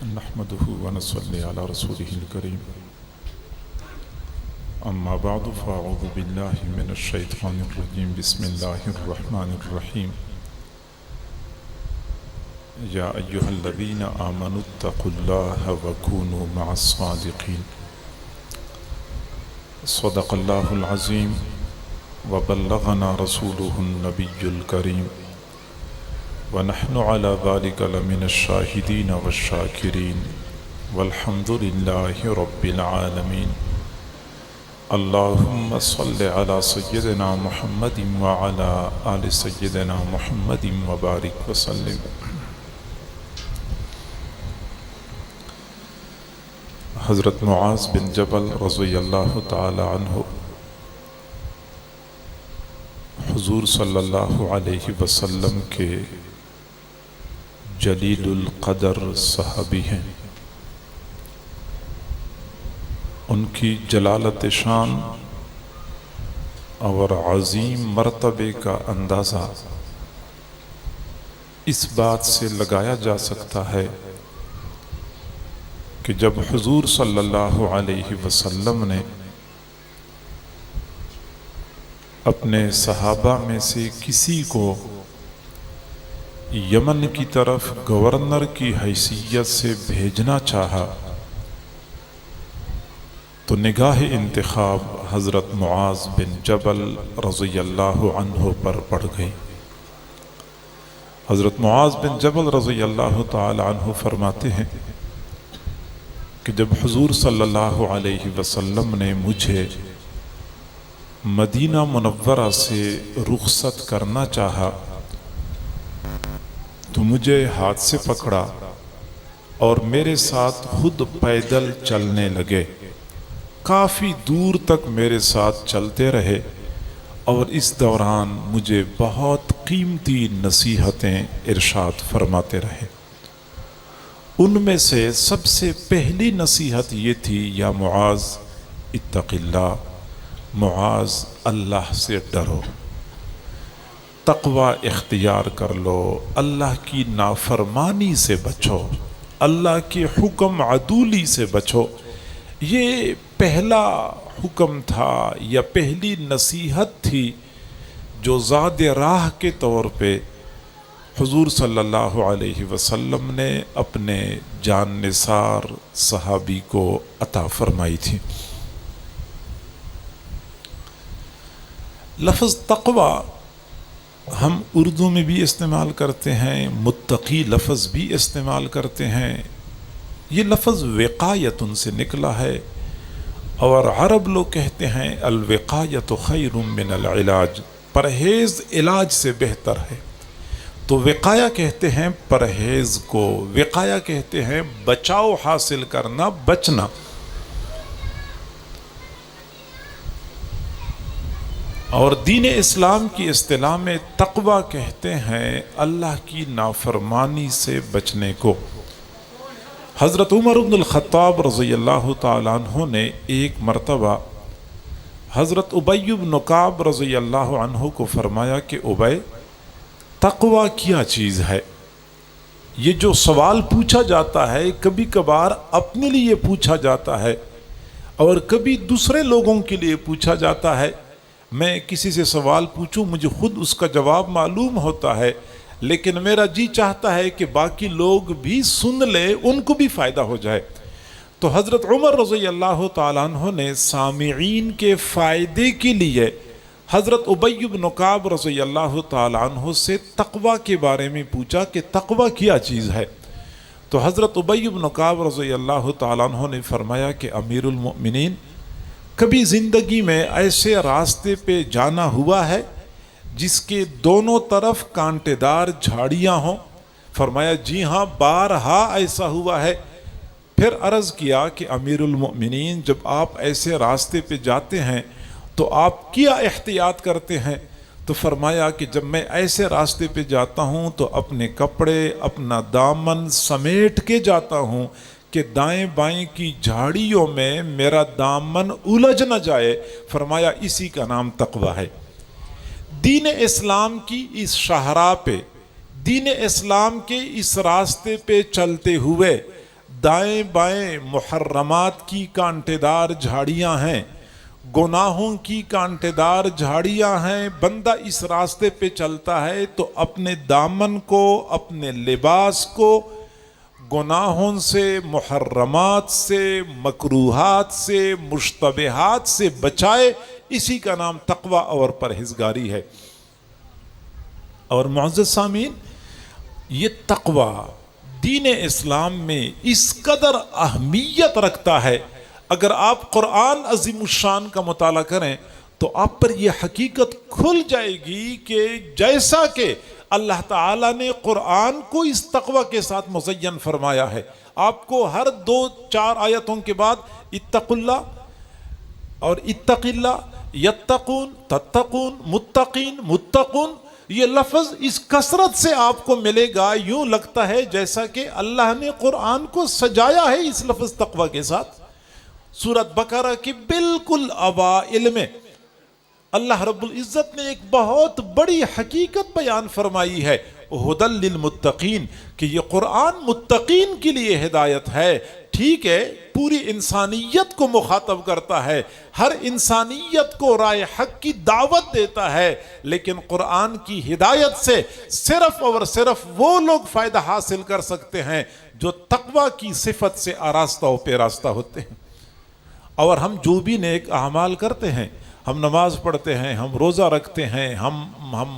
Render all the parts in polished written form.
نحمده ونصلي على رسوله الكريم أما بعد فأعوذ بالله من الشيطان الرجيم بسم الله الرحمن الرحيم يا أيها الذين آمنوا اتقوا الله وكونوا مع الصادقين صدق الله العظيم وبلغنا رسوله النبي الكريم ونحن على ذلك لمن الشاهدين والشاكرين والحمد لله رب العالمين اللهم صل على سيدنا محمد وعلى آل سيدنا محمد وبارك وسلم. حضرت معاذ بن جبل رضی اللہ تعالی عنہ حضور صلی اللہ علیہ وسلم کے جلیل القدر صحابی ہیں. ان کی جلالت شان اور عظیم مرتبے کا اندازہ اس بات سے لگایا جا سکتا ہے کہ جب حضور صلی اللہ علیہ وسلم نے اپنے صحابہ میں سے کسی کو یمن کی طرف گورنر کی حیثیت سے بھیجنا چاہا تو نگاہ انتخاب حضرت معاذ بن جبل رضی اللہ عنہ پر پڑ گئی. حضرت معاذ بن جبل رضی اللہ تعالی عنہ فرماتے ہیں کہ جب حضور صلی اللہ علیہ وسلم نے مجھے مدینہ منورہ سے رخصت کرنا چاہا تو مجھے ہاتھ سے پکڑا اور میرے ساتھ خود پیدل چلنے لگے. کافی دور تک میرے ساتھ چلتے رہے اور اس دوران مجھے بہت قیمتی نصیحتیں ارشاد فرماتے رہے. ان میں سے سب سے پہلی نصیحت یہ تھی یا معاذ اتق اللہ، معاذ اللہ سے ڈرو، تقوی اختیار کر لو، اللہ کی نافرمانی سے بچو، اللہ کے حکم عدولی سے بچو. یہ پہلا حکم تھا یا پہلی نصیحت تھی جو زاد راہ کے طور پہ حضور صلی اللہ علیہ وسلم نے اپنے جان نثار صحابی کو عطا فرمائی تھی. لفظ تقوی ہم اردو میں بھی استعمال کرتے ہیں، متقی لفظ بھی استعمال کرتے ہیں. یہ لفظ وقایتن سے نکلا ہے اور عرب لوگ کہتے ہیں الوقایت خیر من العلاج، پرہیز علاج سے بہتر ہے. تو وقایا کہتے ہیں پرہیز کو، وقایا کہتے ہیں بچاؤ حاصل کرنا، بچنا. اور دین اسلام کی اصطلاح میں تقوی کہتے ہیں اللہ کی نافرمانی سے بچنے کو. حضرت عمر بن الخطاب رضی اللہ تعالیٰ عنہ نے ایک مرتبہ حضرت ابی بن کعب رضی اللہ عنہ کو فرمایا کہ ابی، تقوی کیا چیز ہے؟ یہ جو سوال پوچھا جاتا ہے کبھی کبھار اپنے لیے پوچھا جاتا ہے اور کبھی دوسرے لوگوں کے لیے پوچھا جاتا ہے. میں کسی سے سوال پوچھوں مجھے خود اس کا جواب معلوم ہوتا ہے لیکن میرا جی چاہتا ہے کہ باقی لوگ بھی سن لیں، ان کو بھی فائدہ ہو جائے. تو حضرت عمر رضی اللہ تعالیٰ عنہ نے سامعین کے فائدے کے لیے حضرت ابی بن کعب رضی اللہ تعالیٰ عنہ سے تقوی کے بارے میں پوچھا کہ تقوی کیا چیز ہے. تو حضرت ابی بن کعب رضی اللہ تعالیٰ عنہ نے فرمایا کہ امیر المؤمنین، کبھی زندگی میں ایسے راستے پہ جانا ہوا ہے جس کے دونوں طرف کانٹے دار جھاڑیاں ہوں؟ فرمایا جی ہاں، بارہا ایسا ہوا ہے. پھر عرض کیا کہ امیر المؤمنین، جب آپ ایسے راستے پہ جاتے ہیں تو آپ کیا احتیاط کرتے ہیں؟ تو فرمایا کہ جب میں ایسے راستے پہ جاتا ہوں تو اپنے کپڑے، اپنا دامن سمیٹ کے جاتا ہوں کہ دائیں بائیں کی جھاڑیوں میں میرا دامن الجھ نہ جائے. فرمایا اسی کا نام تقوی ہے. دین اسلام کی اس شاہراہ پہ، دین اسلام کے اس راستے پہ چلتے ہوئے دائیں بائیں محرمات کی کانٹے دار جھاڑیاں ہیں، گناہوں کی کانٹے دار جھاڑیاں ہیں۔ بندہ اس راستے پہ چلتا ہے تو اپنے دامن کو، اپنے لباس کو گناہوں سے، محرمات سے، مکروہات سے، مشتبہات سے بچائے۔ اسی کا نام تقوی اور پرہیزگاری ہے۔ اور معزز سامعین، یہ تقوی دین اسلام میں اس قدر اہمیت رکھتا ہے، اگر آپ قرآن عظیم الشان کا مطالعہ کریں تو آپ پر یہ حقیقت کھل جائے گی کہ جیسا کہ اللہ تعالیٰ نے قرآن کو اس تقوی کے ساتھ مزین فرمایا ہے، آپ کو ہر 2-4 آیتوں کے بعد اتقوا اللہ اور اتق اللہ، یتقون، تتقون، متقین، متقون، یہ لفظ اس کثرت سے آپ کو ملے گا، یوں لگتا ہے جیسا کہ اللہ نے قرآن کو سجایا ہے اس لفظ تقوی کے ساتھ۔ سورۃ بقرہ کے بالکل اوائل میں اللہ رب العزت نے ایک بہت بڑی حقیقت بیان فرمائی ہے، ھدی للمتقین، کہ یہ قرآن متقین کے لیے ہدایت ہے۔ ٹھیک ہے، پوری انسانیت کو مخاطب کرتا ہے، ہر انسانیت کو رائے حق کی دعوت دیتا ہے، لیکن قرآن کی ہدایت سے صرف اور صرف وہ لوگ فائدہ حاصل کر سکتے ہیں جو تقوی کی صفت سے آراستہ و پیراستہ ہوتے ہیں۔ اور ہم جو بھی نیک اعمال کرتے ہیں، ہم نماز پڑھتے ہیں، ہم روزہ رکھتے ہیں، ہم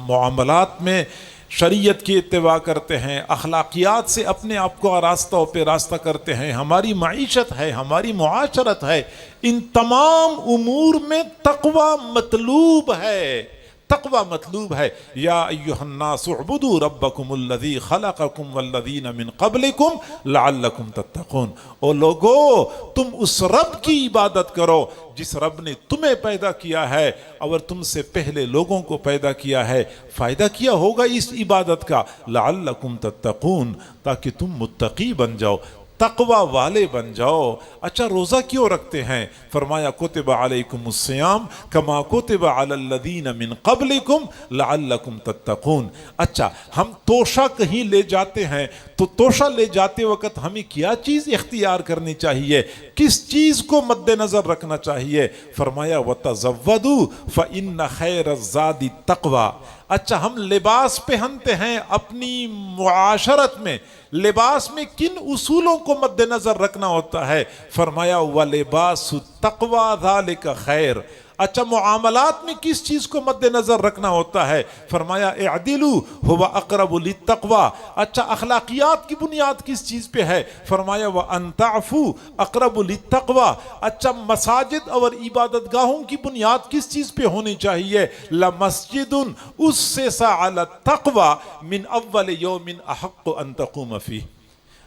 معاملات میں شریعت کی اتباع کرتے ہیں، اخلاقیات سے اپنے آپ کو آراستہ و پیراستہ کرتے ہیں، ہماری معیشت ہے، ہماری معاشرت ہے، ان تمام امور میں تقوی مطلوب ہے، تقوی مطلوب ہے۔ یا ایھا الناس اعبدوا ربکم الذی خلقکم والذین من قبلکم لعلکم تتقون، او لوگو تم اس رب کی عبادت کرو جس رب نے تمہیں پیدا کیا ہے اور تم سے پہلے لوگوں کو پیدا کیا ہے۔ فائدہ کیا ہوگا اس عبادت کا؟ لعلکم تتقون، تاکہ تم متقی بن جاؤ، تقوی والے بن جاؤ۔ اچھا، روزہ کیوں رکھتے ہیں؟ فرمایا کتب علیکم الصیام کما کتب علی الذین من قبلکم لعلکم تتقون۔ اچھا، ہم توشہ کہیں لے جاتے ہیں تو توشہ لے جاتے وقت ہمیں کیا چیز اختیار کرنی چاہیے، کس چیز کو مد نظر رکھنا چاہیے؟ فرمایا وتزودوا فإن خیر الزاد التقوی۔ اچھا، ہم لباس پہنتے ہیں، اپنی معاشرت میں لباس میں کن اصولوں کو مد نظر رکھنا ہوتا ہے؟ فرمایا وَلِبَاسُ التَّقْوَى ذَلِكَ خیر۔ اچھا، معاملات میں کس چیز کو مد نظر رکھنا ہوتا ہے؟ فرمایا اعدلوا هو اقرب للتقوى۔ اچھا، اخلاقیات کی بنیاد کس چیز پہ ہے؟ فرمایا وَأَن تَعْفُوا اقرب للتقوى۔ اچھا، مساجد اور عبادت گاہوں کی بنیاد کس چیز پہ ہونی چاہیے؟ لَمَسْجِدٌ أُسِّسَ عَلَى التَّقْوَى مِنْ أَوَّلِ يَوْمٍ أَحَقُّ أَن تَقُومَ فِيهِ۔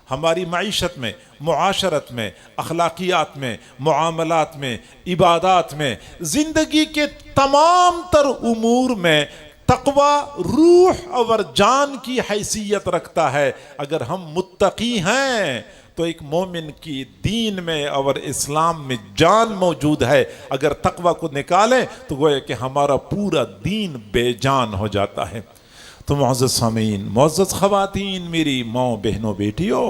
ہماری معیشت میں، معاشرت میں، اخلاقیات میں، معاملات میں، عبادات میں، زندگی کے تمام تر امور میں تقوی روح اور جان کی حیثیت رکھتا ہے۔ اگر ہم متقی ہیں تو ایک مومن کی دین میں اور اسلام میں جان موجود ہے، اگر تقوی کو نکالیں تو گویا کہ ہمارا پورا دین بے جان ہو جاتا ہے۔ تو معزز سامعین، معزز خواتین، میری ماں، بہنوں، بیٹیوں،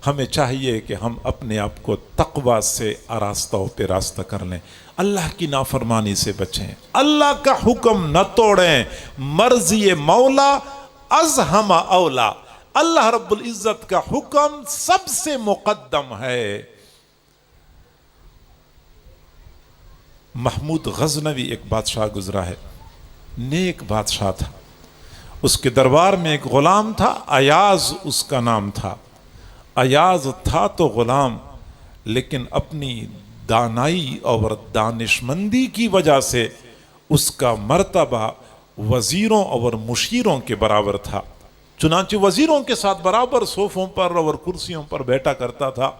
ہمیں چاہیے کہ ہم اپنے آپ کو تقوی سے آراستہ و پیراستہ کر لیں، اللہ کی نافرمانی سے بچیں، اللہ کا حکم نہ توڑیں، مرضی مولا از ہم اولا، اللہ رب العزت کا حکم سب سے مقدم ہے۔ محمود غزنوی ایک بادشاہ گزرا ہے، نیک بادشاہ تھا، اس کے دربار میں ایک غلام تھا، ایاز اس کا نام تھا۔ ایاز تھا تو غلام، لیکن اپنی دانائی اور دانشمندی کی وجہ سے اس کا مرتبہ وزیروں اور مشیروں کے برابر تھا، چنانچہ وزیروں کے ساتھ برابر صوفوں پر اور کرسیوں پر بیٹھا کرتا تھا۔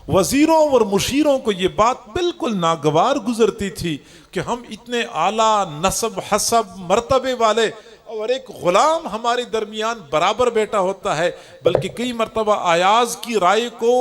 وزیروں اور مشیروں کو یہ بات بالکل ناگوار گزرتی تھی کہ ہم اتنے اعلیٰ نسب، حسب، مرتبے والے اور ایک غلام ہمارے درمیان برابر بیٹا ہوتا ہے، بلکہ کئی مرتبہ ایاز کی رائے کو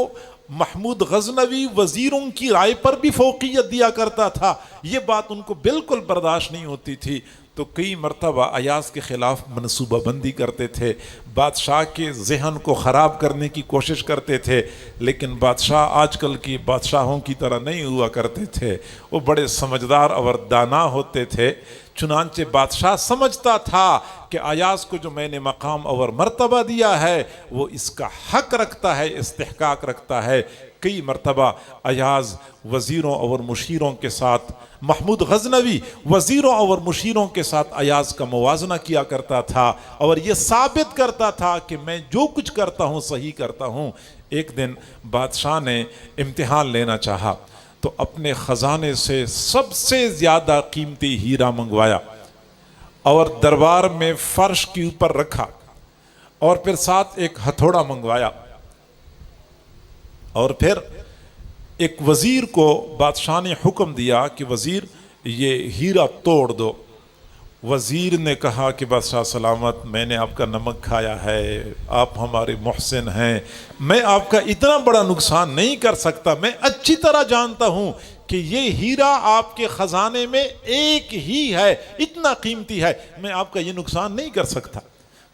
محمود غزنوی وزیروں کی رائے پر بھی فوقیت دیا کرتا تھا۔ یہ بات ان کو بالکل برداشت نہیں ہوتی تھی، تو کئی مرتبہ ایاز کے خلاف منصوبہ بندی کرتے تھے، بادشاہ کے ذہن کو خراب کرنے کی کوشش کرتے تھے، لیکن بادشاہ آج کل کی بادشاہوں کی طرح نہیں ہوا کرتے تھے، وہ بڑے سمجھدار اور دانا ہوتے تھے۔ چنانچہ بادشاہ سمجھتا تھا کہ ایاز کو جو میں نے مقام اور مرتبہ دیا ہے وہ اس کا حق رکھتا ہے، استحقاق رکھتا ہے۔ کئی مرتبہ ایاز وزیروں اور مشیروں کے ساتھ، محمود غزنوی وزیروں اور مشیروں کے ساتھ ایاز کا موازنہ کیا کرتا تھا اور یہ ثابت کرتا تھا کہ میں جو کچھ کرتا ہوں صحیح کرتا ہوں۔ ایک دن بادشاہ نے امتحان لینا چاہا تو اپنے خزانے سے سب سے زیادہ قیمتی ہیرا منگوایا اور دربار میں فرش کے اوپر رکھا، اور پھر ساتھ ایک ہتھوڑا منگوایا، اور پھر ایک وزیر کو بادشاہ نے حکم دیا کہ وزیر یہ ہیرا توڑ دو۔ وزیر نے کہا کہ بادشاہ سلامت، میں نے آپ کا نمک کھایا ہے، آپ ہمارے محسن ہیں، میں آپ کا اتنا بڑا نقصان نہیں کر سکتا، میں اچھی طرح جانتا ہوں کہ یہ ہیرا آپ کے خزانے میں ایک ہی ہے، اتنا قیمتی ہے، میں آپ کا یہ نقصان نہیں کر سکتا۔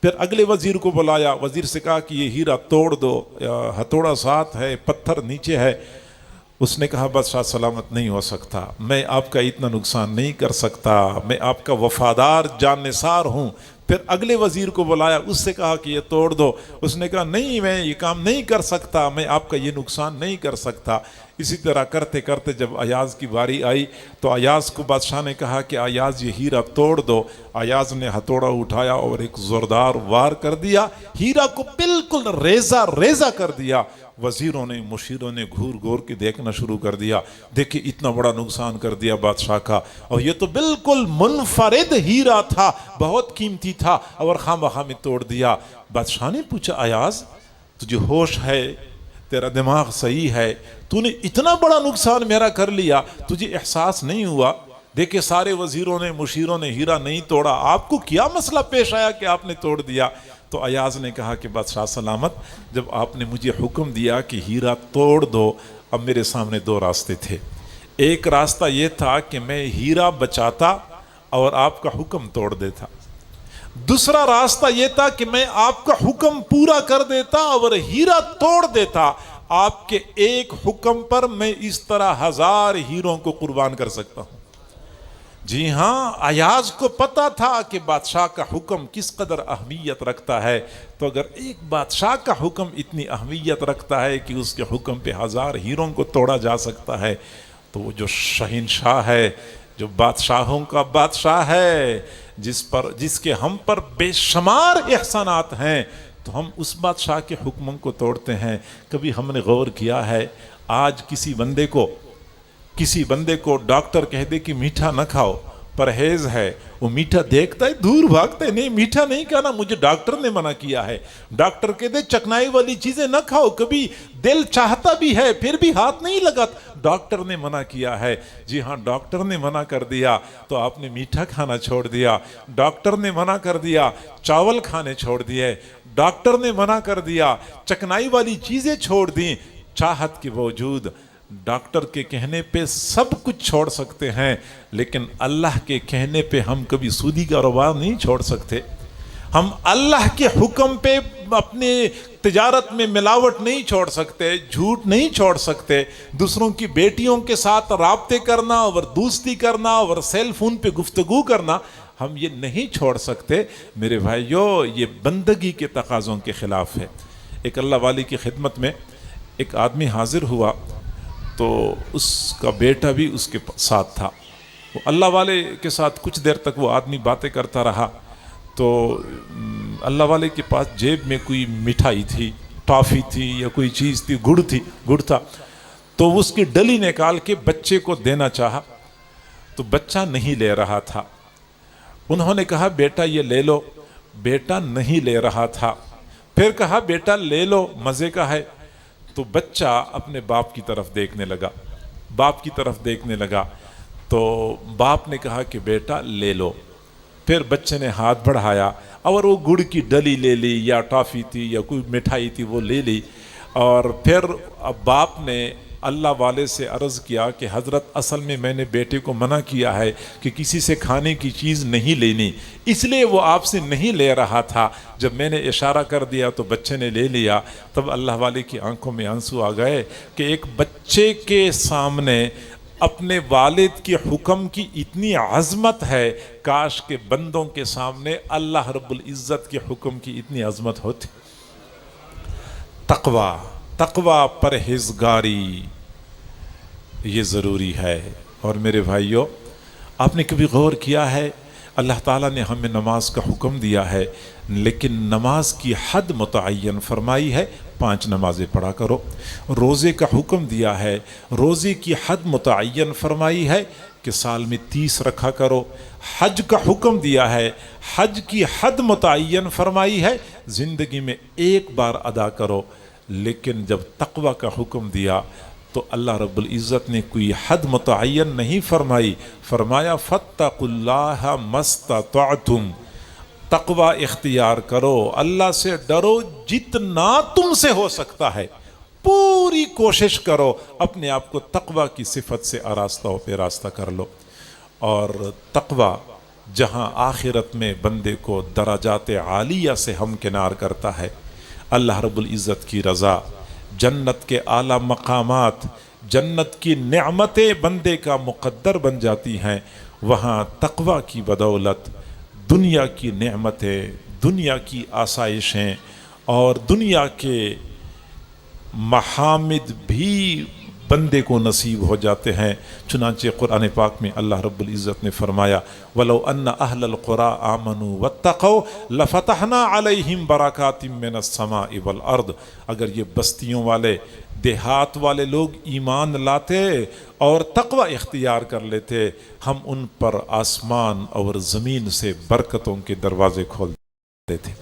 پھر اگلے وزیر کو بلایا، وزیر سے کہا کہ یہ ہیرا توڑ دو، ہتھوڑا ساتھ ہے، پتھر نیچے ہے۔ اس نے کہا بادشاہ سلامت نہیں ہو سکتا، میں آپ کا اتنا نقصان نہیں کر سکتا، میں آپ کا وفادار جانثار ہوں۔ پھر اگلے وزیر کو بلایا، اس سے کہا کہ یہ توڑ دو، اس نے کہا نہیں، میں یہ کام نہیں کر سکتا، میں آپ کا یہ نقصان نہیں کر سکتا۔ اسی طرح کرتے کرتے جب ایاز کی باری آئی تو ایاز کو بادشاہ نے کہا کہ ایاز یہ ہیرا توڑ دو۔ ایاز نے ہتھوڑا اٹھایا اور ایک زوردار وار کر دیا، ہیرا کو بالکل ریزہ ریزہ کر دیا۔ وزیروں نے مشیروں نے گھور گھور کے دیکھنا شروع کر دیا، دیکھیں اتنا بڑا نقصان کر دیا بادشاہ کا، اور یہ تو بالکل منفرد ہیرا تھا، بہت قیمتی تھا، اور خواہ مخواہ میں توڑ دیا۔ بادشاہ نے پوچھا ایاز تجھے ہوش ہے، تیرا دماغ صحیح ہے، تو نے اتنا بڑا نقصان میرا کر لیا، تجھے احساس نہیں ہوا؟ دیکھیں سارے وزیروں نے مشیروں نے ہیرا نہیں توڑا، آپ کو کیا مسئلہ پیش آیا کہ آپ نے توڑ دیا؟ تو ایاز نے کہا کہ بادشاہ سلامت، جب آپ نے مجھے حکم دیا کہ ہیرا توڑ دو، اب میرے سامنے دو راستے تھے۔ ایک راستہ یہ تھا کہ میں ہیرا بچاتا اور آپ کا حکم توڑ دیتا، دوسرا راستہ یہ تھا کہ میں آپ کا حکم پورا کر دیتا اور ہیرا توڑ دیتا۔ آپ کے ایک حکم پر میں اس طرح 1000 ہیروں کو قربان کر سکتا ہوں۔ جی ہاں، ایاز کو پتا تھا کہ بادشاہ کا حکم کس قدر اہمیت رکھتا ہے، تو اگر ایک بادشاہ کا حکم اتنی اہمیت رکھتا ہے کہ اس کے حکم پہ 1000 ہیروں کو توڑا جا سکتا ہے، تو وہ جو شہنشاہ ہے، جو بادشاہوں کا بادشاہ ہے، جس کے ہم پر بے شمار احسانات ہیں، تو ہم اس بادشاہ کے حکموں کو توڑتے ہیں۔ کبھی ہم نے غور کیا ہے، آج کسی بندے کو ڈاکٹر کہہ دے کہ میٹھا نہ کھاؤ، پرہیز ہے، وہ میٹھا دیکھتا ہے دور بھاگتا ہے، نہیں میٹھا نہیں کھانا، مجھے ڈاکٹر نے منع کیا ہے۔ ڈاکٹر کہہ دے چکنائی والی چیزیں نہ کھاؤ، کبھی دل چاہتا بھی ہے پھر بھی ہاتھ نہیں لگاتا، ڈاکٹر نے منع کیا ہے۔ جی ہاں، ڈاکٹر نے منع کر دیا تو آپ نے میٹھا کھانا چھوڑ دیا، ڈاکٹر نے منع کر دیا چاول کھانے چھوڑ دیے، ڈاکٹر نے منع کر دیا چکنائی والی چیزیں چھوڑ دیں۔ چاہت کے باوجود ڈاکٹر کے کہنے پہ سب کچھ چھوڑ سکتے ہیں، لیکن اللہ کے کہنے پہ ہم کبھی سودی کاروبار نہیں چھوڑ سکتے۔ ہم اللہ کے حکم پہ اپنے تجارت میں ملاوٹ نہیں چھوڑ سکتے، جھوٹ نہیں چھوڑ سکتے، دوسروں کی بیٹیوں کے ساتھ رابطے کرنا اور دوستی کرنا اور سیل فون پہ گفتگو کرنا ہم یہ نہیں چھوڑ سکتے۔ میرے بھائیو، یہ بندگی کے تقاضوں کے خلاف ہے۔ ایک اللہ والی کی خدمت میں ایک آدمی حاضر ہوا تو اس کا بیٹا بھی اس کے ساتھ تھا۔ وہ اللہ والے کے ساتھ کچھ دیر تک وہ آدمی باتیں کرتا رہا، تو اللہ والے کے پاس جیب میں کوئی مٹھائی تھی، ٹافی تھی یا کوئی چیز تھی، گڑ تھا، تو اس کی ڈلی نکال کے بچے کو دینا چاہا تو بچہ نہیں لے رہا تھا۔ انہوں نے کہا بیٹا یہ لے لو، بیٹا نہیں لے رہا تھا۔ پھر کہا بیٹا لے لو، مزے کا ہے۔ تو بچہ اپنے باپ کی طرف دیکھنے لگا، تو باپ نے کہا کہ بیٹا لے لو۔ پھر بچے نے ہاتھ بڑھایا اور وہ گڑ کی ڈلی لے لی، یا ٹافی تھی یا کوئی مٹھائی تھی وہ لے لی، اور پھر اب باپ نے اللہ والے سے عرض کیا کہ حضرت اصل میں نے بیٹے کو منع کیا ہے کہ کسی سے کھانے کی چیز نہیں لینی، اس لیے وہ آپ سے نہیں لے رہا تھا، جب میں نے اشارہ کر دیا تو بچے نے لے لیا۔ تب اللہ والے کی آنکھوں میں آنسو آ گئے کہ ایک بچے کے سامنے اپنے والد کے حکم کی اتنی عظمت ہے، کاش کہ بندوں کے سامنے اللہ رب العزت کے حکم کی اتنی عظمت ہوتی۔ تقوی پرہیزگاری یہ ضروری ہے۔ اور میرے بھائیوں، آپ نے کبھی غور کیا ہے اللہ تعالیٰ نے ہمیں نماز کا حکم دیا ہے، لیکن نماز کی حد متعین فرمائی ہے، 5 نمازیں پڑھا کرو۔ روزے کا حکم دیا ہے، روزے کی حد متعین فرمائی ہے کہ سال میں 30 رکھا کرو۔ حج کا حکم دیا ہے، حج کی حد متعین فرمائی ہے، زندگی میں ایک بار ادا کرو۔ لیکن جب تقوی کا حکم دیا تو اللہ رب العزت نے کوئی حد متعین نہیں فرمائی، فرمایا فاتقوا اللہ ما استطعتم، تقوی اختیار کرو، اللہ سے ڈرو جتنا تم سے ہو سکتا ہے، پوری کوشش کرو اپنے آپ کو تقوی کی صفت سے آراستہ و پیراستہ کر لو۔ اور تقوی جہاں آخرت میں بندے کو درجات عالیہ سے ہمکنار کرتا ہے، اللہ رب العزت کی رضا، جنت کے اعلیٰ مقامات، جنت کی نعمتیں بندے کا مقدر بن جاتی ہیں، وہاں تقوی کی بدولت دنیا کی نعمتیں، دنیا کی آسائشیں اور دنیا کے محامد بھی بندے کو نصیب ہو جاتے ہیں۔ چنانچہ قرآن پاک میں اللہ رب العزت نے فرمایا وَلَوْ أَنَّ أَهْلَ الْقُرَىٰ آمَنُوا وَاتَّقَوْا لَفَتَحْنَا عَلَيْهِمْ بَرَكَاتٍ مِّنَ السَّمَاءِ وَالْأَرْضِ، اگر یہ بستیوں والے، دیہات والے لوگ ایمان لاتے اور تقوی اختیار کر لیتے، ہم ان پر آسمان اور زمین سے برکتوں کے دروازے کھول دیتے۔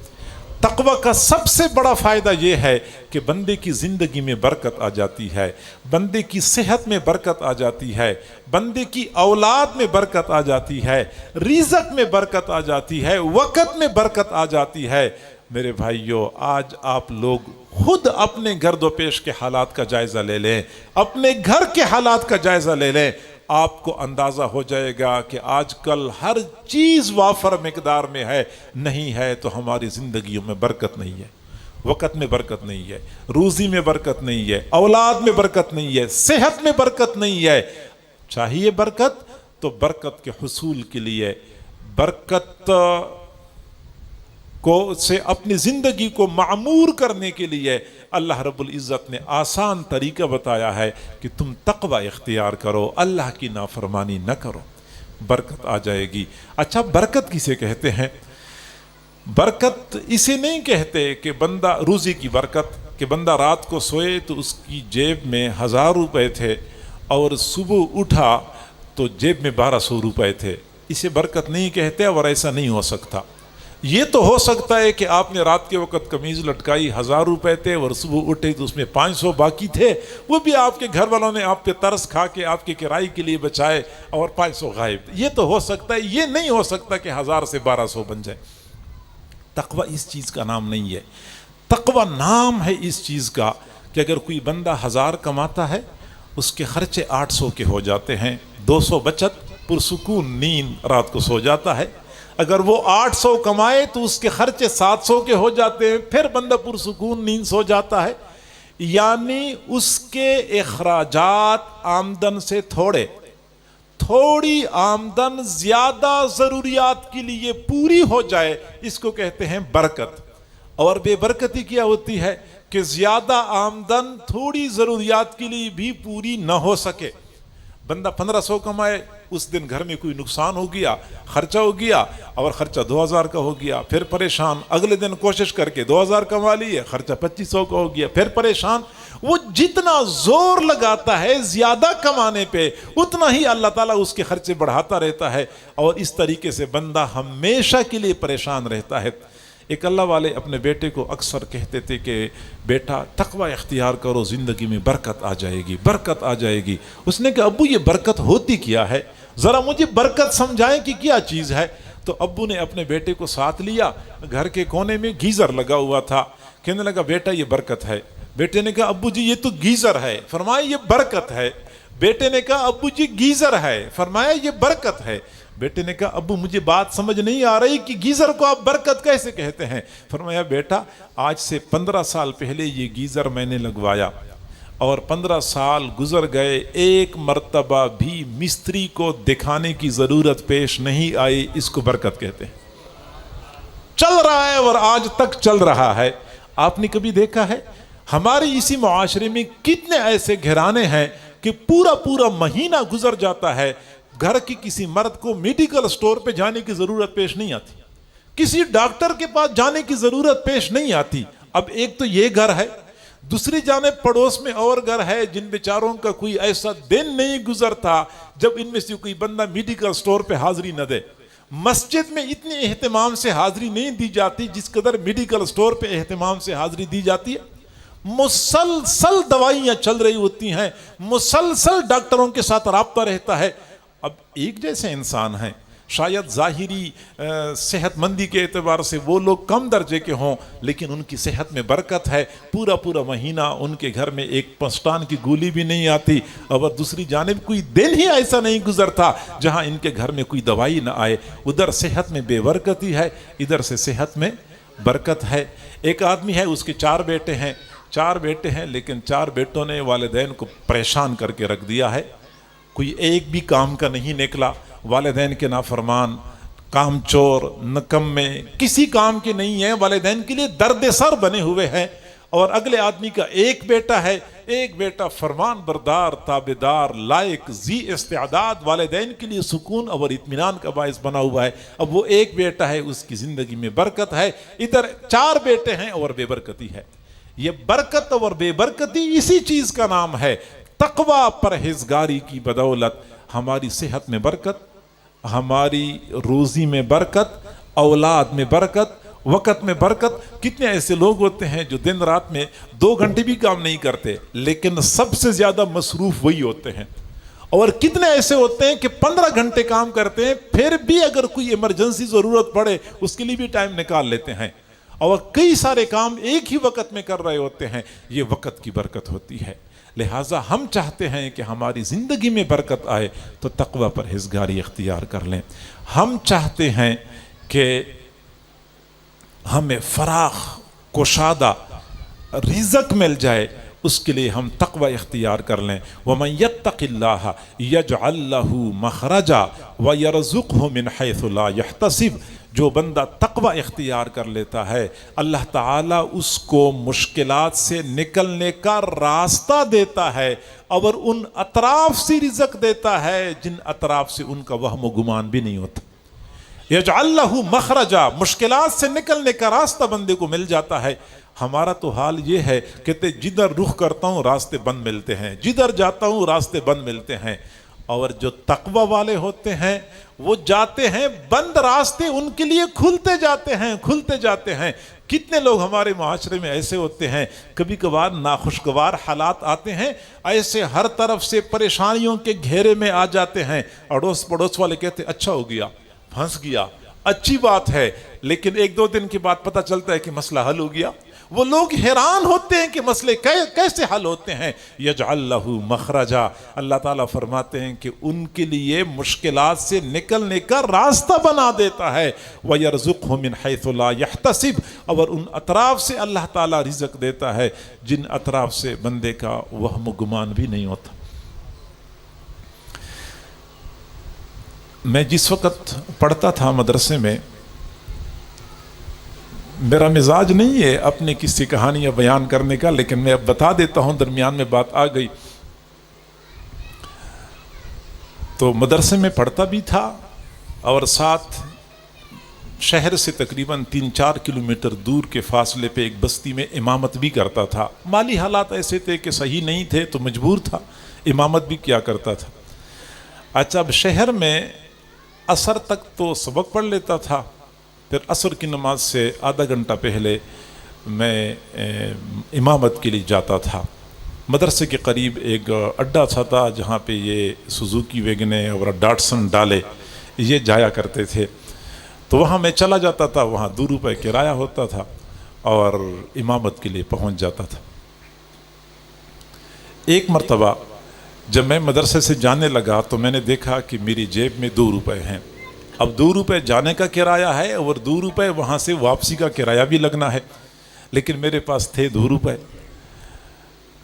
تقوی کا سب سے بڑا فائدہ یہ ہے کہ بندے کی زندگی میں برکت آ جاتی ہے، بندے کی صحت میں برکت آ جاتی ہے، بندے کی اولاد میں برکت آ جاتی ہے، رزق میں برکت آ جاتی ہے، وقت میں برکت آ جاتی ہے۔ میرے بھائیوں، آج آپ لوگ خود اپنے گرد و پیش کے حالات کا جائزہ لے لیں، اپنے گھر کے حالات کا جائزہ لے لیں، آپ کو اندازہ ہو جائے گا کہ آج کل ہر چیز وافر مقدار میں ہے، نہیں ہے تو ہماری زندگیوں میں برکت نہیں ہے، وقت میں برکت نہیں ہے، روزی میں برکت نہیں ہے، اولاد میں برکت نہیں ہے، صحت میں برکت نہیں ہے۔ چاہیے برکت تو برکت کے حصول کے لیے، برکت کو سے اپنی زندگی کو معمور کرنے کے لیے اللہ رب العزت نے آسان طریقہ بتایا ہے کہ تم تقوی اختیار کرو، اللہ کی نافرمانی نہ کرو، برکت آ جائے گی۔ اچھا، برکت کسے کہتے ہیں؟ برکت اسے نہیں کہتے کہ بندہ، روزی کی برکت کہ بندہ رات کو سوئے تو اس کی جیب میں 1000 روپے تھے اور صبح اٹھا تو جیب میں 1200 روپے تھے، اسے برکت نہیں کہتے، اور ایسا نہیں ہو سکتا۔ یہ تو ہو سکتا ہے کہ آپ نے رات کے وقت قمیض لٹکائی، 1000 روپے تھے اور صبح اٹھے تو اس میں 500 باقی تھے، وہ بھی آپ کے گھر والوں نے آپ پہ ترس کھا کے آپ کے کرائے کے لیے بچائے اور 500 غائب۔ یہ تو ہو سکتا ہے، یہ نہیں ہو سکتا کہ 1000 سے 1200 بن جائے۔ تقوی اس چیز کا نام نہیں ہے، تقوی نام ہے اس چیز کا کہ اگر کوئی بندہ 1000 کماتا ہے، اس کے خرچے 800 کے ہو جاتے ہیں، 200 بچت، پرسکون نیند رات کو سو جاتا ہے۔ اگر وہ 800 کمائے تو اس کے خرچے 700 کے ہو جاتے ہیں، پھر بندہ پرسکون نیند سو جاتا ہے۔ یعنی اس کے اخراجات آمدن سے تھوڑی آمدن زیادہ ضروریات کے لیے پوری ہو جائے، اس کو کہتے ہیں برکت۔ اور بے برکتی کیا ہوتی ہے کہ زیادہ آمدن تھوڑی ضروریات کے لیے بھی پوری نہ ہو سکے۔ بندہ 1500 کمائے، اس دن گھر میں کوئی نقصان ہو گیا، خرچہ ہو گیا اور خرچہ 2000 کا ہو گیا، پھر پریشان، اگلے دن کوشش کر کے 2000 کما لیے، خرچہ 2500 کا ہو گیا، پھر پریشان۔ وہ جتنا زور لگاتا ہے زیادہ کمانے پہ، اتنا ہی اللہ تعالیٰ اس کے خرچے بڑھاتا رہتا ہے، اور اس طریقے سے بندہ ہمیشہ کے لیے پریشان رہتا ہے۔ ایک اللہ والے اپنے بیٹے کو اکثر کہتے تھے کہ بیٹا تقوی اختیار کرو، زندگی میں برکت آ جائے گی، برکت آ جائے گی۔ اس نے کہا ابو یہ برکت ہوتی کیا ہے، ذرا مجھے برکت سمجھائیں کہ کیا چیز ہے۔ تو ابو نے اپنے بیٹے کو ساتھ لیا، گھر کے کونے میں گیزر لگا ہوا تھا، کہنے لگا بیٹا یہ برکت ہے، بیٹے نے کہا ابو جی یہ تو گیزر ہے، فرمایا یہ برکت ہے۔ بیٹے نے کہا ابو جی گیزر ہے، فرمایا یہ برکت ہے۔ بیٹے نے کہا ابو مجھے بات سمجھ نہیں آ رہی کہ گیزر کو آپ برکت کیسے کہتے ہیں؟ فرمایا بیٹا آج سے 15 سال پہلے یہ گیزر میں نے لگوایا اور 15 سال گزر گئے، ایک مرتبہ بھی مستری کو دکھانے کی ضرورت پیش نہیں آئی، اس کو برکت کہتے ہیں۔ چل رہا ہے اور آج تک چل رہا ہے۔ آپ نے کبھی دیکھا ہے ہمارے اسی معاشرے میں کتنے ایسے گھرانے ہیں کہ پورا مہینہ گزر جاتا ہے، گھر کی کسی مرد کو میڈیکل سٹور پہ جانے کی ضرورت پیش نہیں آتی، کسی ڈاکٹر کے پاس جانے کی ضرورت پیش نہیں آتی۔ اب ایک تو یہ گھر ہے، دوسری جانب پڑوس میں اور گھر ہے جن بیچاروں کا کوئی ایسا دن نہیں گزرتا جب ان میں سے کوئی بندہ میڈیکل سٹور پہ حاضری نہ دے۔ مسجد میں اتنے اہتمام سے حاضری نہیں دی جاتی جس قدر میڈیکل سٹور پہ اہتمام سے حاضری دی جاتی ہے۔ مسلسل دوائیاں چل رہی ہوتی ہیں، مسلسل ڈاکٹروں کے ساتھ رابطہ رہتا ہے۔ اب ایک جیسے انسان ہیں، شاید ظاہری صحت مندی کے اعتبار سے وہ لوگ کم درجے کے ہوں، لیکن ان کی صحت میں برکت ہے، پورا مہینہ ان کے گھر میں ایک پسٹان کی گولی بھی نہیں آتی، اور دوسری جانب کوئی دن ہی ایسا نہیں گزرتا جہاں ان کے گھر میں کوئی دوائی نہ آئے۔ ادھر صحت میں بے برکتی ہے، ادھر سے صحت میں برکت ہے۔ ایک آدمی ہے، اس کے 4 بیٹے ہیں، 4 بیٹے ہیں، لیکن 4 بیٹوں نے والدین کو پریشان کر کے رکھ دیا ہے، کوئی ایک بھی کام کا نہیں نکلا، والدین کے نافرمان، کام چور، نکمے، کسی کام کے نہیں ہیں، والدین کے لیے درد سر بنے ہوئے ہیں۔ اور اگلے آدمی کا ایک بیٹا ہے، ایک بیٹا فرمان بردار، تابعدار، لائق، ذی استعداد، والدین کے لیے سکون اور اطمینان کا باعث بنا ہوا ہے۔ اب وہ ایک بیٹا ہے، اس کی زندگی میں برکت ہے، ادھر 4 بیٹے ہیں اور بے برکتی ہے۔ یہ برکت اور بے برکتی اسی چیز کا نام ہے، تقوی پرہیزگاری کی بدولت ہماری صحت میں برکت، ہماری روزی میں برکت، اولاد میں برکت، وقت میں برکت۔ کتنے ایسے لوگ ہوتے ہیں جو دن رات میں 2 گھنٹے بھی کام نہیں کرتے، لیکن سب سے زیادہ مصروف وہی ہوتے ہیں، اور کتنے ایسے ہوتے ہیں کہ 15 گھنٹے کام کرتے ہیں، پھر بھی اگر کوئی ایمرجنسی ضرورت پڑے اس کے لیے بھی ٹائم نکال لیتے ہیں، اور کئی سارے کام ایک ہی وقت میں کر رہے ہوتے ہیں۔ یہ وقت کی برکت ہوتی ہے۔ لہٰذا ہم چاہتے ہیں کہ ہماری زندگی میں برکت آئے تو تقوی پرہیزگاری اختیار کر لیں۔ ہم چاہتے ہیں کہ ہمیں فراخ کشادہ رزق مل جائے، اس کے لیے ہم تقوی اختیار کر لیں۔ وَمَن يَتَّقِ اللَّهَ يَجْعَل لَّهُ مَخْرَجًا وَيَرْزُقْهُ مِنْ حَيْثُ لَا يَحْتَسِبُ۔ جو بندہ تقوی اختیار کر لیتا ہے، اللہ تعالیٰ اس کو مشکلات سے نکلنے کا راستہ دیتا ہے، اور ان اطراف سے رزق دیتا ہے جن اطراف سے ان کا وہم و گمان بھی نہیں ہوتا۔ یجعل لہ مخرجا، مشکلات سے نکلنے کا راستہ بندے کو مل جاتا ہے۔ ہمارا تو حال یہ ہے کہ جدھر رخ کرتا ہوں راستے بند ملتے ہیں، جدھر جاتا ہوں راستے بند ملتے ہیں۔ اور جو تقوی والے ہوتے ہیں وہ جاتے ہیں بند راستے ان کے لیے کھلتے جاتے ہیں۔ کتنے لوگ ہمارے معاشرے میں ایسے ہوتے ہیں، کبھی کبھار ناخوشگوار حالات آتے ہیں، ایسے ہر طرف سے پریشانیوں کے گھیرے میں آ جاتے ہیں، اڑوس پڑوس والے کہتے ہیں اچھا ہو گیا، پھنس گیا، اچھی بات ہے، لیکن 1-2 دن کے بعد پتہ چلتا ہے کہ مسئلہ حل ہو گیا۔ وہ لوگ حیران ہوتے ہیں کہ مسئلے کیسے حل ہوتے ہیں۔ یجعل لہ مخرجا، اللہ تعالیٰ فرماتے ہیں کہ ان کے لیے مشکلات سے نکلنے کا راستہ بنا دیتا ہے۔ وَيَرْزُقْهُ مِنْ حَيْثُ لَا يَحْتَسِبُ، اور ان اطراف سے اللہ تعالیٰ رزق دیتا ہے جن اطراف سے بندے کا وہم و گمان بھی نہیں ہوتا۔ میں جس وقت پڑھتا تھا مدرسے میں، میرا مزاج نہیں ہے اپنی کسی کہانیاں بیان کرنے کا، لیکن میں اب بتا دیتا ہوں، درمیان میں بات آ گئی۔ تو مدرسے میں پڑھتا بھی تھا اور ساتھ شہر سے تقریباً 3-4 کلومیٹر دور کے فاصلے پہ ایک بستی میں امامت بھی کرتا تھا۔ مالی حالات ایسے تھے کہ صحیح نہیں تھے تو مجبور تھا، امامت بھی کیا کرتا تھا۔ اچھا، اب شہر میں عصر تک تو سبق پڑھ لیتا تھا، پھر عصر کی نماز سے آدھا گھنٹہ پہلے میں امامت کے لیے جاتا تھا۔ مدرسے کے قریب ایک اڈا تھا جہاں پہ یہ سوزوکی ویگنے اور ڈاٹسن ڈالے یہ جایا کرتے تھے، تو وہاں میں چلا جاتا تھا، وہاں 2 روپے کرایہ ہوتا تھا اور امامت کے لیے پہنچ جاتا تھا۔ ایک مرتبہ جب میں مدرسے سے جانے لگا تو میں نے دیکھا کہ میری جیب میں 2 روپے ہیں. اب 2 روپے جانے کا کرایہ ہے اور 2 روپے وہاں سے واپسی کا کرایہ بھی لگنا ہے، لیکن میرے پاس تھے 2 روپے.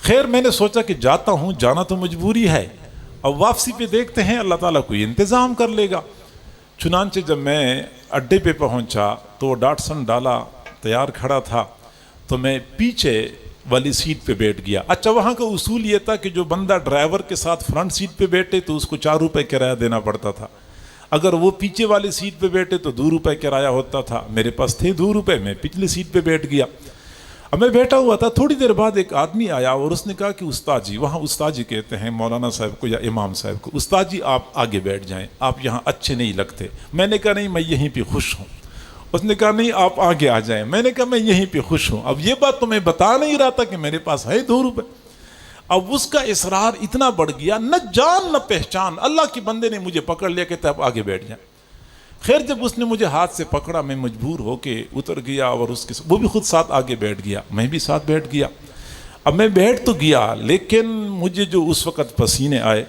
خیر میں نے سوچا کہ جاتا ہوں، جانا تو مجبوری ہے، اب واپسی پہ دیکھتے ہیں اللہ تعالیٰ کوئی انتظام کر لے گا. چنانچہ جب میں اڈے پہ پہنچا تو وہ ڈاٹسن ڈالا تیار کھڑا تھا، تو میں پیچھے والی سیٹ پہ بیٹھ گیا. اچھا وہاں کا اصول یہ تھا کہ جو بندہ ڈرائیور کے ساتھ فرنٹ سیٹ پہ بیٹھے تو اس کو 4 روپے کرایہ دینا پڑتا تھا، اگر وہ پیچھے والی سیٹ پہ بیٹھے تو 2 روپے کرایہ ہوتا تھا. میرے پاس تھے 2 روپے، میں پچھلی سیٹ پہ بیٹھ گیا. اب میں بیٹھا ہوا تھا، تھوڑی دیر بعد ایک آدمی آیا اور اس نے کہا کہ استاد جی، وہاں استاد جی کہتے ہیں مولانا صاحب کو یا امام صاحب کو، استاد جی آپ آگے بیٹھ جائیں، آپ یہاں اچھے نہیں لگتے. میں نے کہا نہیں میں یہیں پہ خوش ہوں. اس نے کہا نہیں آپ آگے آ جائیں. میں نے کہا میں یہیں پہ خوش ہوں. اب یہ بات تو میں بتا نہیں رہا تھا کہ میرے پاس ہے 2 روپے. اب اس کا اصرار اتنا بڑھ گیا، نہ جان نہ پہچان، اللہ کے بندے نے مجھے پکڑ لیا، کہتا ہے آپ آگے بیٹھ جائیں. خیر جب اس نے مجھے ہاتھ سے پکڑا میں مجبور ہو کے اتر گیا اور وہ بھی خود ساتھ آگے بیٹھ گیا، میں بھی ساتھ بیٹھ گیا. اب میں بیٹھ تو گیا لیکن مجھے جو اس وقت پسینے آئے،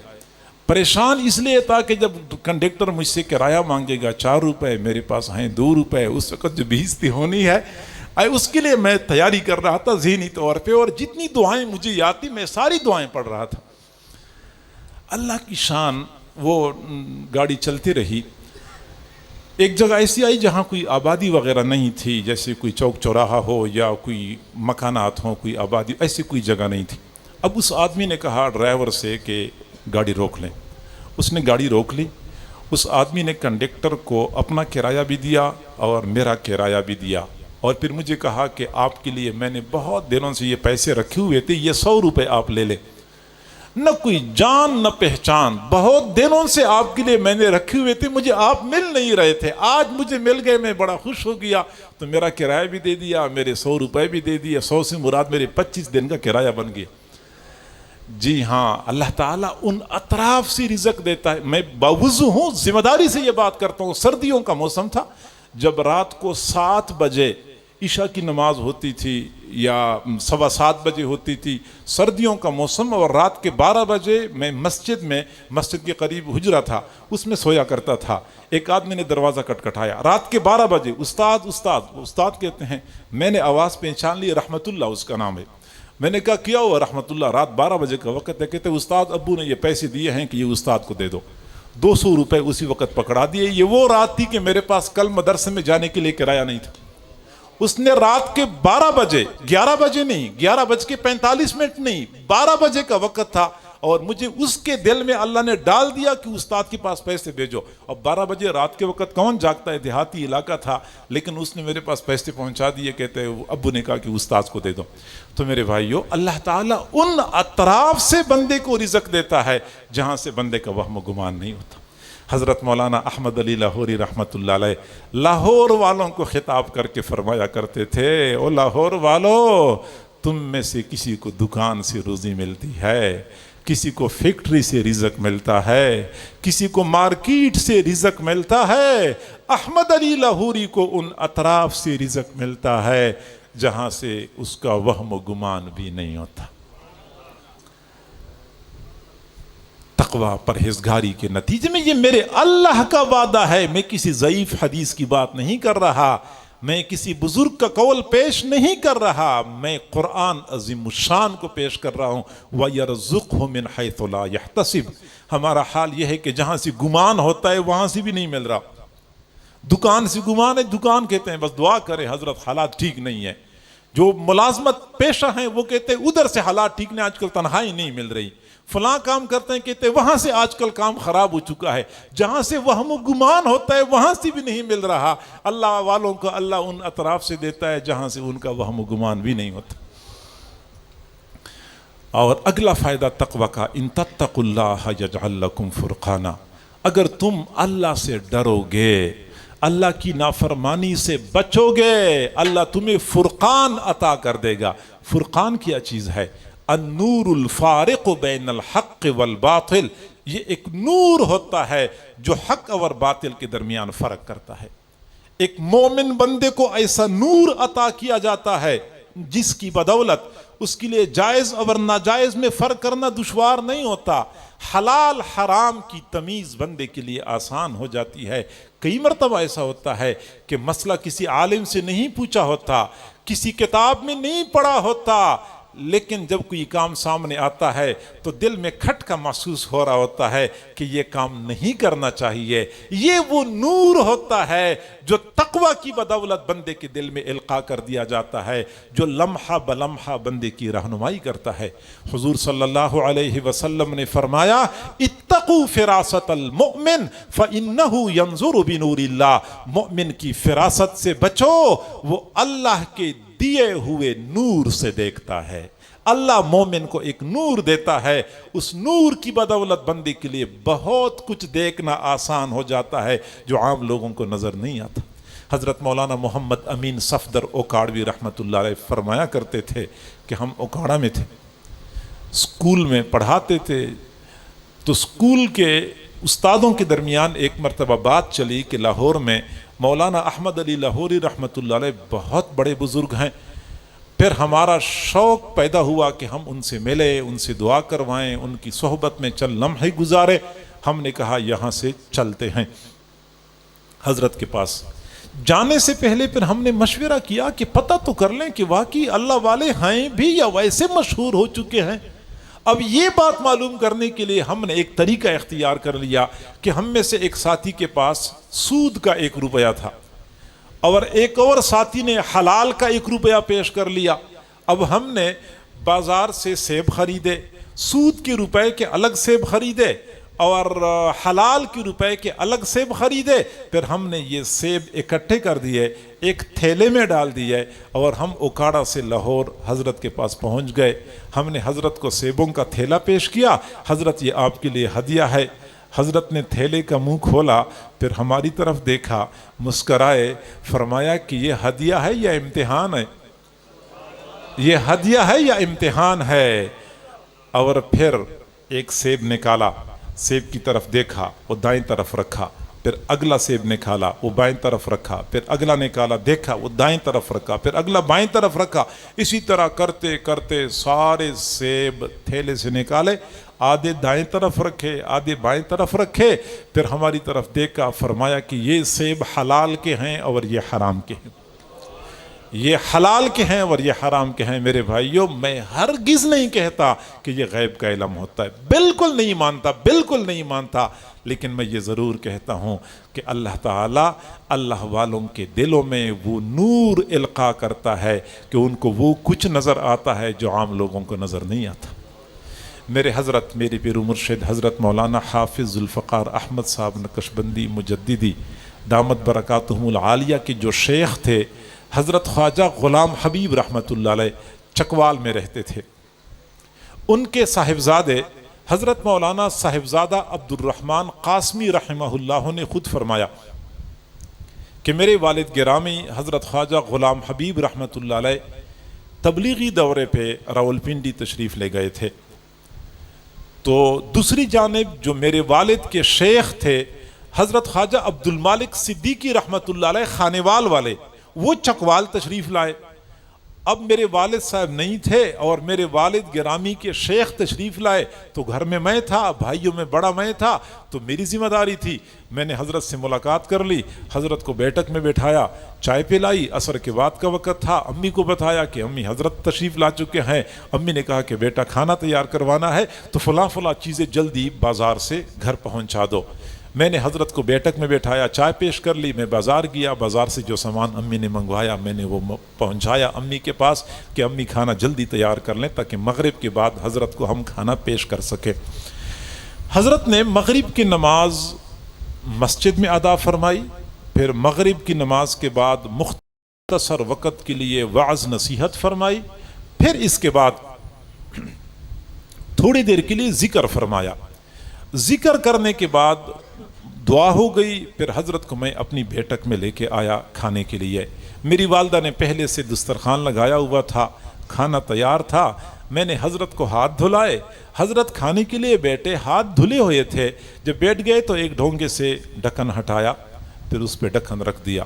پریشان اس لیے تھا کہ جب کنڈکٹر مجھ سے کرایہ مانگے گا 4 روپے، میرے پاس ہیں 2 روپے، اس وقت جو بےعزتی ہونی ہے اس کے لیے میں تیاری کر رہا تھا ذہنی طور پہ، اور جتنی دعائیں مجھے یاد تھی میں ساری دعائیں پڑھ رہا تھا. اللہ کی شان، وہ گاڑی چلتی رہی. ایک جگہ ایسی آئی جہاں کوئی آبادی وغیرہ نہیں تھی، جیسے کوئی چوک چوراہا ہو یا کوئی مکانات ہوں، کوئی آبادی، ایسی کوئی جگہ نہیں تھی. اب اس آدمی نے کہا ڈرائیور سے کہ گاڑی روک لیں. اس نے گاڑی روک لی. اس آدمی نے کنڈکٹر کو اپنا کرایہ بھی دیا اور میرا کرایہ بھی دیا، اور پھر مجھے کہا کہ آپ کے لیے میں نے بہت دنوں سے یہ پیسے رکھے ہوئے تھے، یہ 100 روپے آپ لے لیں. نہ کوئی جان نہ پہچان، بہت دنوں سے آپ کے لیے میں نے رکھے ہوئے تھے، مجھے آپ مل نہیں رہے تھے، آج مجھے مل گئے، میں بڑا خوش ہو گیا. تو میرا کرایہ بھی دے دیا، میرے 100 روپے بھی دے دیا. 100 سے مراد میرے 25 دن کا کرایہ بن گیا. جی ہاں، اللہ تعالیٰ ان اطراف سے رزق دیتا ہے. میں باوضو ہوں، ذمہ داری سے یہ بات کرتا ہوں. سردیوں کا موسم تھا، جب رات کو 7 بجے عشاء کی نماز ہوتی تھی یا 7:15 بجے ہوتی تھی، سردیوں کا موسم، اور رات کے 12 بجے میں مسجد کے قریب حجرہ تھا، اس میں سویا کرتا تھا. ایک آدمی نے دروازہ کٹکھٹایا رات کے 12 بجے. استاد کہتے ہیں. میں نے آواز پہچان لی، رحمت اللہ اس کا نام ہے. میں نے کہا کیا ہوا رحمت اللہ؟ رات 12 بجے کا وقت ہے. کہتے استاد ابو نے یہ پیسے دیے ہیں کہ یہ استاد کو دے دو. 200 روپے اسی وقت پکڑا دیے. یہ وہ رات تھی کہ میرے پاس کل مدرسے میں جانے کے لیے کرایہ نہیں تھا. اس نے رات کے 12 بجے، 11 بجے نہیں، 11:45 نہیں، 12 بجے کا وقت تھا، اور مجھے اس کے دل میں اللہ نے ڈال دیا کہ استاد کے پاس پیسے بھیجو. اب 12 بجے رات کے وقت کون جاگتا ہے، دیہاتی علاقہ تھا، لیکن اس نے میرے پاس پیسے پہنچا دیے. کہتے ابو نے کہا کہ استاد کو دے دو. تو میرے بھائیو، اللہ تعالیٰ ان اطراف سے بندے کو رزق دیتا ہے جہاں سے بندے کا وہم و گمان نہیں ہوتا. حضرت مولانا احمد علی لاہوری رحمۃ اللہ علیہ لاہور والوں کو خطاب کر کے فرمایا کرتے تھے، او لاہور والو، تم میں سے کسی کو دکان سے روزی ملتی ہے، کسی کو فیکٹری سے رزق ملتا ہے، کسی کو مارکیٹ سے رزق ملتا ہے. احمد علی لاہوری کو ان اطراف سے رزق ملتا ہے جہاں سے اس کا وہم و گمان بھی نہیں ہوتا. تقوی، پرہیزگاری کے نتیجے میں یہ میرے اللہ کا وعدہ ہے. میں کسی ضعیف حدیث کی بات نہیں کر رہا، میں کسی بزرگ کا قول پیش نہیں کر رہا، میں قرآن عظیم الشان کو پیش کر رہا ہوں. وَيَرْزُقْهُ مِنْ حَيْثُ لَا يَحْتَسِبُ. ہمارا حال یہ ہے کہ جہاں سے گمان ہوتا ہے وہاں سے بھی نہیں مل رہا. دکان سے گمان ہے، دکان کہتے ہیں بس دعا کریں حضرت حالات ٹھیک نہیں ہے. جو ملازمت پیشہ ہیں وہ کہتے ہیں ادھر سے حالات ٹھیک نہیں، آج کل تنہائی نہیں مل رہی. فلاں کام کرتے ہیں، کہتے ہیں وہاں سے آج کل کام خراب ہو چکا ہے. جہاں سے وہم و گمان ہوتا ہے وہاں سے بھی نہیں مل رہا. اللہ والوں کو اللہ ان اطراف سے دیتا ہے جہاں سے ان کا وہم و گمان بھی نہیں ہوتا. اور اگلا فائدہ تقوی کا، ان تتقوا اللہ یجعل لکم فرقانا. اگر تم اللہ سے ڈرو گے، اللہ کی نافرمانی سے بچو گے، اللہ تمہیں فرقان عطا کر دے گا. فرقان کیا چیز ہے؟ النور الفارق بین الحق والباطل. یہ ایک نور ہوتا ہے جو حق اور باطل کے درمیان فرق کرتا ہے. ایک مومن بندے کو ایسا نور عطا کیا جاتا ہے جس کی بدولت اس کے لیے جائز اور ناجائز میں فرق کرنا دشوار نہیں ہوتا، حلال حرام کی تمیز بندے کے لیے آسان ہو جاتی ہے۔ کئی مرتبہ ایسا ہوتا ہے کہ مسئلہ کسی عالم سے نہیں پوچھا ہوتا، کسی کتاب میں نہیں پڑھا ہوتا، لیکن جب کوئی کام سامنے آتا ہے تو دل میں کھٹکا محسوس ہو رہا ہوتا ہے کہ یہ کام نہیں کرنا چاہیے۔ یہ وہ نور ہوتا ہے جو تقوی کی بدولت بندے کے دل میں القاء کر دیا جاتا ہے، جو لمحہ بلمحہ بندے کی رہنمائی کرتا ہے۔ حضور صلی اللہ علیہ وسلم نے فرمایا اتقوا فراست المؤمن فإنہ ینظر بنور اللہ، مومن کی فراست سے بچو، وہ اللہ کے دیے ہوئے نور سے دیکھتا ہے۔ اللہ مومن کو ایک نور دیتا ہے، اس نور کی بدولت بندے کے لیے بہت کچھ دیکھنا آسان ہو جاتا ہے جو عام لوگوں کو نظر نہیں آتا۔ حضرت مولانا محمد امین صفدر اوکاڑوی رحمۃ اللہ علیہ فرمایا کرتے تھے کہ ہم اوکاڑا میں تھے، اسکول میں پڑھاتے تھے، تو اسکول کے استادوں کے درمیان ایک مرتبہ بات چلی کہ لاہور میں مولانا احمد علی لاہوری رحمۃ اللہ علیہ بہت بڑے بزرگ ہیں۔ پھر ہمارا شوق پیدا ہوا کہ ہم ان سے ملیں، ان سے دعا کروائیں، ان کی صحبت میں چند لمحے گزارے۔ ہم نے کہا یہاں سے چلتے ہیں حضرت کے پاس۔ جانے سے پہلے پھر ہم نے مشورہ کیا کہ پتہ تو کر لیں کہ واقعی اللہ والے ہیں بھی یا ویسے مشہور ہو چکے ہیں۔ اب یہ بات معلوم کرنے کے لیے ہم نے ایک طریقہ اختیار کر لیا کہ ہم میں سے ایک ساتھی کے پاس سود کا 1 روپیہ تھا اور ایک اور ساتھی نے حلال کا 1 روپیہ پیش کر لیا۔ اب ہم نے بازار سے سیب خریدے، سود کے روپے کے الگ سیب خریدے اور حلال کے روپے کے الگ سیب خریدے۔ پھر ہم نے یہ سیب اکٹھے کر دیے، ایک تھیلے میں ڈال دیے اور ہم اوکاڑا سے لاہور حضرت کے پاس پہنچ گئے۔ ہم نے حضرت کو سیبوں کا تھیلا پیش کیا، حضرت یہ آپ کے لیے ہدیہ ہے۔ حضرت نے تھیلے کا منہ کھولا، پھر ہماری طرف دیکھا، مسکرائے، فرمایا کہ یہ ہدیہ ہے یا امتحان ہے؟ یہ ہدیہ ہے یا امتحان ہے؟ اور پھر ایک سیب نکالا، سیب کی طرف دیکھا، وہ دائیں طرف رکھا، پھر اگلا سیب نکالا، وہ بائیں طرف رکھا، پھر اگلا نکالا، دیکھا، وہ دائیں طرف رکھا، پھر اگلا بائیں طرف رکھا۔ اسی طرح کرتے کرتے سارے سیب تھیلے سے نکالے، آدھے دائیں طرف رکھے، آدھے بائیں طرف رکھے، پھر ہماری طرف دیکھا، فرمایا کہ یہ سیب حلال کے ہیں اور یہ حرام کے ہیں، یہ حلال کے ہیں اور یہ حرام کے ہیں۔ میرے بھائیوں، میں ہرگز نہیں کہتا کہ یہ غیب کا علم ہوتا ہے، بالکل نہیں مانتا، بالکل نہیں مانتا، لیکن میں یہ ضرور کہتا ہوں کہ اللہ تعالیٰ اللہ والوں کے دلوں میں وہ نور القاء کرتا ہے کہ ان کو وہ کچھ نظر آتا ہے جو عام لوگوں کو نظر نہیں آتا۔ میرے حضرت، میرے پیر و مرشد حضرت مولانا حافظ ذوالفقار احمد صاحب نقشبندی مجددی دامت برکاتہم العالیہ کے جو شیخ تھے، حضرت خواجہ غلام حبیب رحمۃ اللہ علیہ چکوال میں رہتے تھے۔ ان کے صاحبزادے حضرت مولانا صاحبزادہ عبد الرحمن قاسمی رحمہ اللہ نے خود فرمایا کہ میرے والد گرامی حضرت خواجہ غلام حبیب رحمۃ اللہ علیہ تبلیغی دورے پہ راولپنڈی تشریف لے گئے تھے، تو دوسری جانب جو میرے والد کے شیخ تھے حضرت خواجہ عبد المالک صدیقی رحمۃ اللہ علیہ خانیوال والے، وہ چکوال تشریف لائے۔ اب میرے والد صاحب نہیں تھے اور میرے والد گرامی کے شیخ تشریف لائے، تو گھر میں میں تھا، بھائیوں میں بڑا میں تھا، تو میری ذمہ داری تھی۔ میں نے حضرت سے ملاقات کر لی، حضرت کو بیٹھک میں بٹھایا، چائے پلائی، عصر کے بعد کا وقت تھا، امی کو بتایا کہ امی حضرت تشریف لا چکے ہیں۔ امی نے کہا کہ بیٹا کھانا تیار کروانا ہے تو فلاں فلاں چیزیں جلدی بازار سے گھر پہنچا دو۔ میں نے حضرت کو بیٹھک میں بٹھایا، چائے پیش کر لی، میں بازار گیا، بازار سے جو سامان امی نے منگوایا میں نے وہ پہنچایا امی کے پاس کہ امی کھانا جلدی تیار کر لیں تاکہ مغرب کے بعد حضرت کو ہم کھانا پیش کر سکیں۔ حضرت نے مغرب کی نماز مسجد میں ادا فرمائی، پھر مغرب کی نماز کے بعد مختصر وقت کے لیے وعظ نصیحت فرمائی، پھر اس کے بعد تھوڑی دیر کے لیے ذکر فرمایا۔ ذکر کرنے کے بعد دعا ہو گئی، پھر حضرت کو میں اپنی بیٹھک میں لے کے آیا کھانے کے لیے۔ میری والدہ نے پہلے سے دسترخوان لگایا ہوا تھا، کھانا تیار تھا، میں نے حضرت کو ہاتھ دھلائے، حضرت کھانے کے لیے بیٹھے، ہاتھ دھلے ہوئے تھے، جب بیٹھ گئے تو ایک ڈھونگے سے ڈھکن ہٹایا، پھر اس پہ ڈھکن رکھ دیا،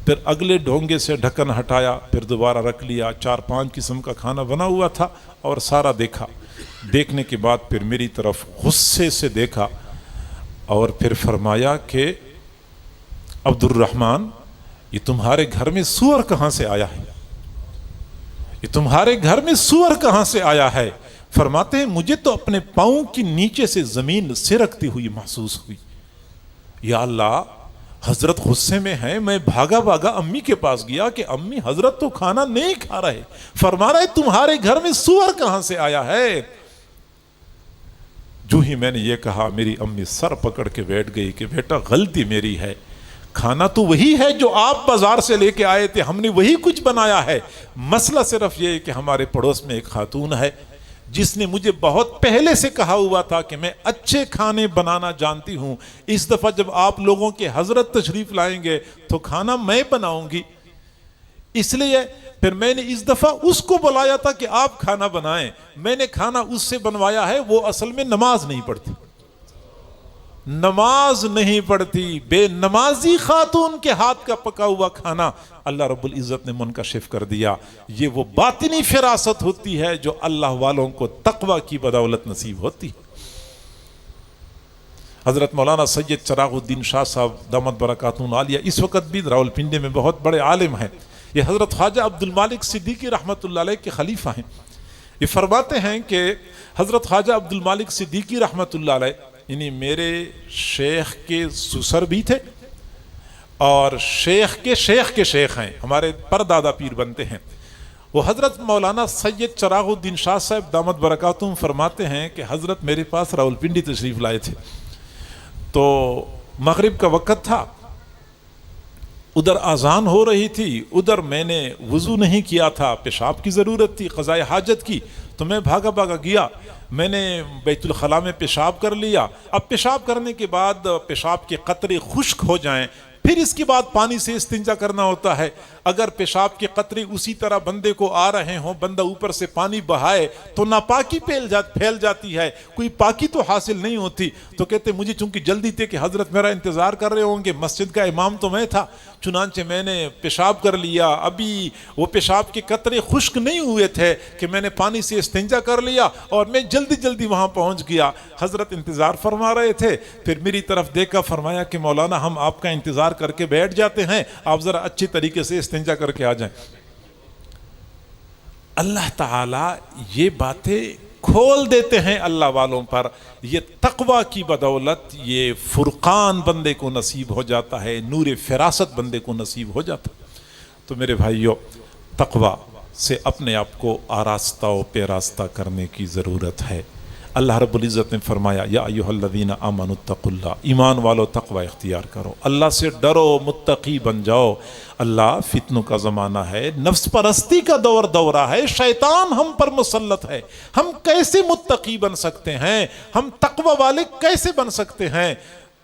پھر اگلے ڈھونگے سے ڈھکن ہٹایا، پھر دوبارہ رکھ لیا، 4-5 قسم کا کھانا بنا ہوا تھا اور سارا دیکھا۔ دیکھنے کے بعد پھر میری طرف غصے سے دیکھا اور پھر فرمایا کہ عبد الرحمن، یہ تمہارے گھر میں سور کہاں سے آیا ہے؟ یہ تمہارے گھر میں سور کہاں سے آیا ہے؟ فرماتے ہیں مجھے تو اپنے پاؤں کی نیچے سے زمین سرکتی ہوئی محسوس ہوئی۔ یا اللہ، حضرت غصے میں ہیں، میں بھاگا بھاگا امی کے پاس گیا کہ امی حضرت تو کھانا نہیں کھا رہے، فرما رہے تمہارے گھر میں سور کہاں سے آیا ہے؟ جو ہی میں نے یہ کہا میری امی سر پکڑ کے بیٹھ گئی کہ بیٹا غلطی میری ہے، کھانا تو وہی ہے جو آپ بازار سے لے کے آئے تھے، ہم نے وہی کچھ بنایا ہے، مسئلہ صرف یہ ہے کہ ہمارے پڑوس میں ایک خاتون ہے جس نے مجھے بہت پہلے سے کہا ہوا تھا کہ میں اچھے کھانے بنانا جانتی ہوں، اس دفعہ جب آپ لوگوں کے حضرت تشریف لائیں گے تو کھانا میں بناؤں گی، اس لیے پھر میں نے اس دفعہ اس کو بلایا تھا کہ آپ کھانا بنائیں، میں نے کھانا اس سے بنوایا ہے، وہ اصل میں نماز نہیں پڑھتی، نماز نہیں پڑھتی، بے نمازی خاتون کے ہاتھ کا پکا ہوا کھانا اللہ رب العزت نے منکشف کر دیا۔ یہ وہ باطنی فراست ہوتی ہے جو اللہ والوں کو تقوی کی بدولت نصیب ہوتی ہے۔ حضرت مولانا سید چراغ الدین شاہ صاحب دامت برکاتہ عالیہ اس وقت بھی راولپنڈی میں بہت بڑے عالم ہیں، یہ حضرت خواجہ عبد المالک صدیقی رحمۃ اللہ علیہ کے خلیفہ ہیں۔ یہ فرماتے ہیں کہ حضرت خواجہ عبد المالک صدیقی رحمۃ اللہ علیہ یعنی میرے شیخ کے سسر بھی تھے اور شیخ کے شیخ کے شیخ ہیں، ہمارے پردادا پیر بنتے ہیں، وہ حضرت مولانا سید چراغ الدین شاہ صاحب دامت برکاتہم فرماتے ہیں کہ حضرت میرے پاس راولپنڈی تشریف لائے تھے، تو مغرب کا وقت تھا، ادھر اذان ہو رہی تھی، ادھر میں نے وضو نہیں کیا تھا، پیشاب کی ضرورت تھی، قضاء حاجت کی، تو میں بھاگا بھاگا گیا، میں نے بیت الخلاء میں پیشاب کر لیا۔ اب پیشاب کرنے کے بعد پیشاب کے قطرے خشک ہو جائیں، پھر اس کے بعد پانی سے استنجا کرنا ہوتا ہے، اگر پیشاب کے قطرے اسی طرح بندے کو آ رہے ہوں، بندہ اوپر سے پانی بہائے تو ناپاکی پھیل جاتی ہے، کوئی پاکی تو حاصل نہیں ہوتی۔ تو کہتے مجھے چونکہ جلدی تھے کہ حضرت میرا انتظار کر رہے ہوں گے، مسجد کا امام تو میں تھا، چنانچہ میں نے پیشاب کر لیا، ابھی وہ پیشاب کے قطرے خشک نہیں ہوئے تھے کہ میں نے پانی سے استنجا کر لیا اور میں جلدی وہاں پہنچ گیا۔ حضرت انتظار فرما رہے تھے، پھر میری طرف دیکھا، فرمایا کہ مولانا ہم آپ کا انتظار کر کے بیٹھ جاتے ہیں، آپ ذرا اچھی طریقے سے استنجا کر کے آ جائیں۔ اللہ تعالیٰ یہ باتیں کھول دیتے ہیں اللہ والوں پر، یہ تقوی کی بدولت یہ فرقان بندے کو نصیب ہو جاتا ہے، نور فراست بندے کو نصیب ہو جاتا ہے۔ تو میرے بھائیو، تقوی سے اپنے آپ کو آراستہ و پیراستہ کرنے کی ضرورت ہے۔ اللہ رب العزت نے فرمایا یا ایھا الذین آمنوا اتقوا اللہ، ایمان والو تقوی اختیار کرو، اللہ سے ڈرو، متقی بن جاؤ۔ اللہ فتنوں کا زمانہ ہے، نفس پرستی کا دورہ ہے، شیطان ہم پر مسلط ہے، ہم کیسے متقی بن سکتے ہیں، ہم تقوی والے کیسے بن سکتے ہیں؟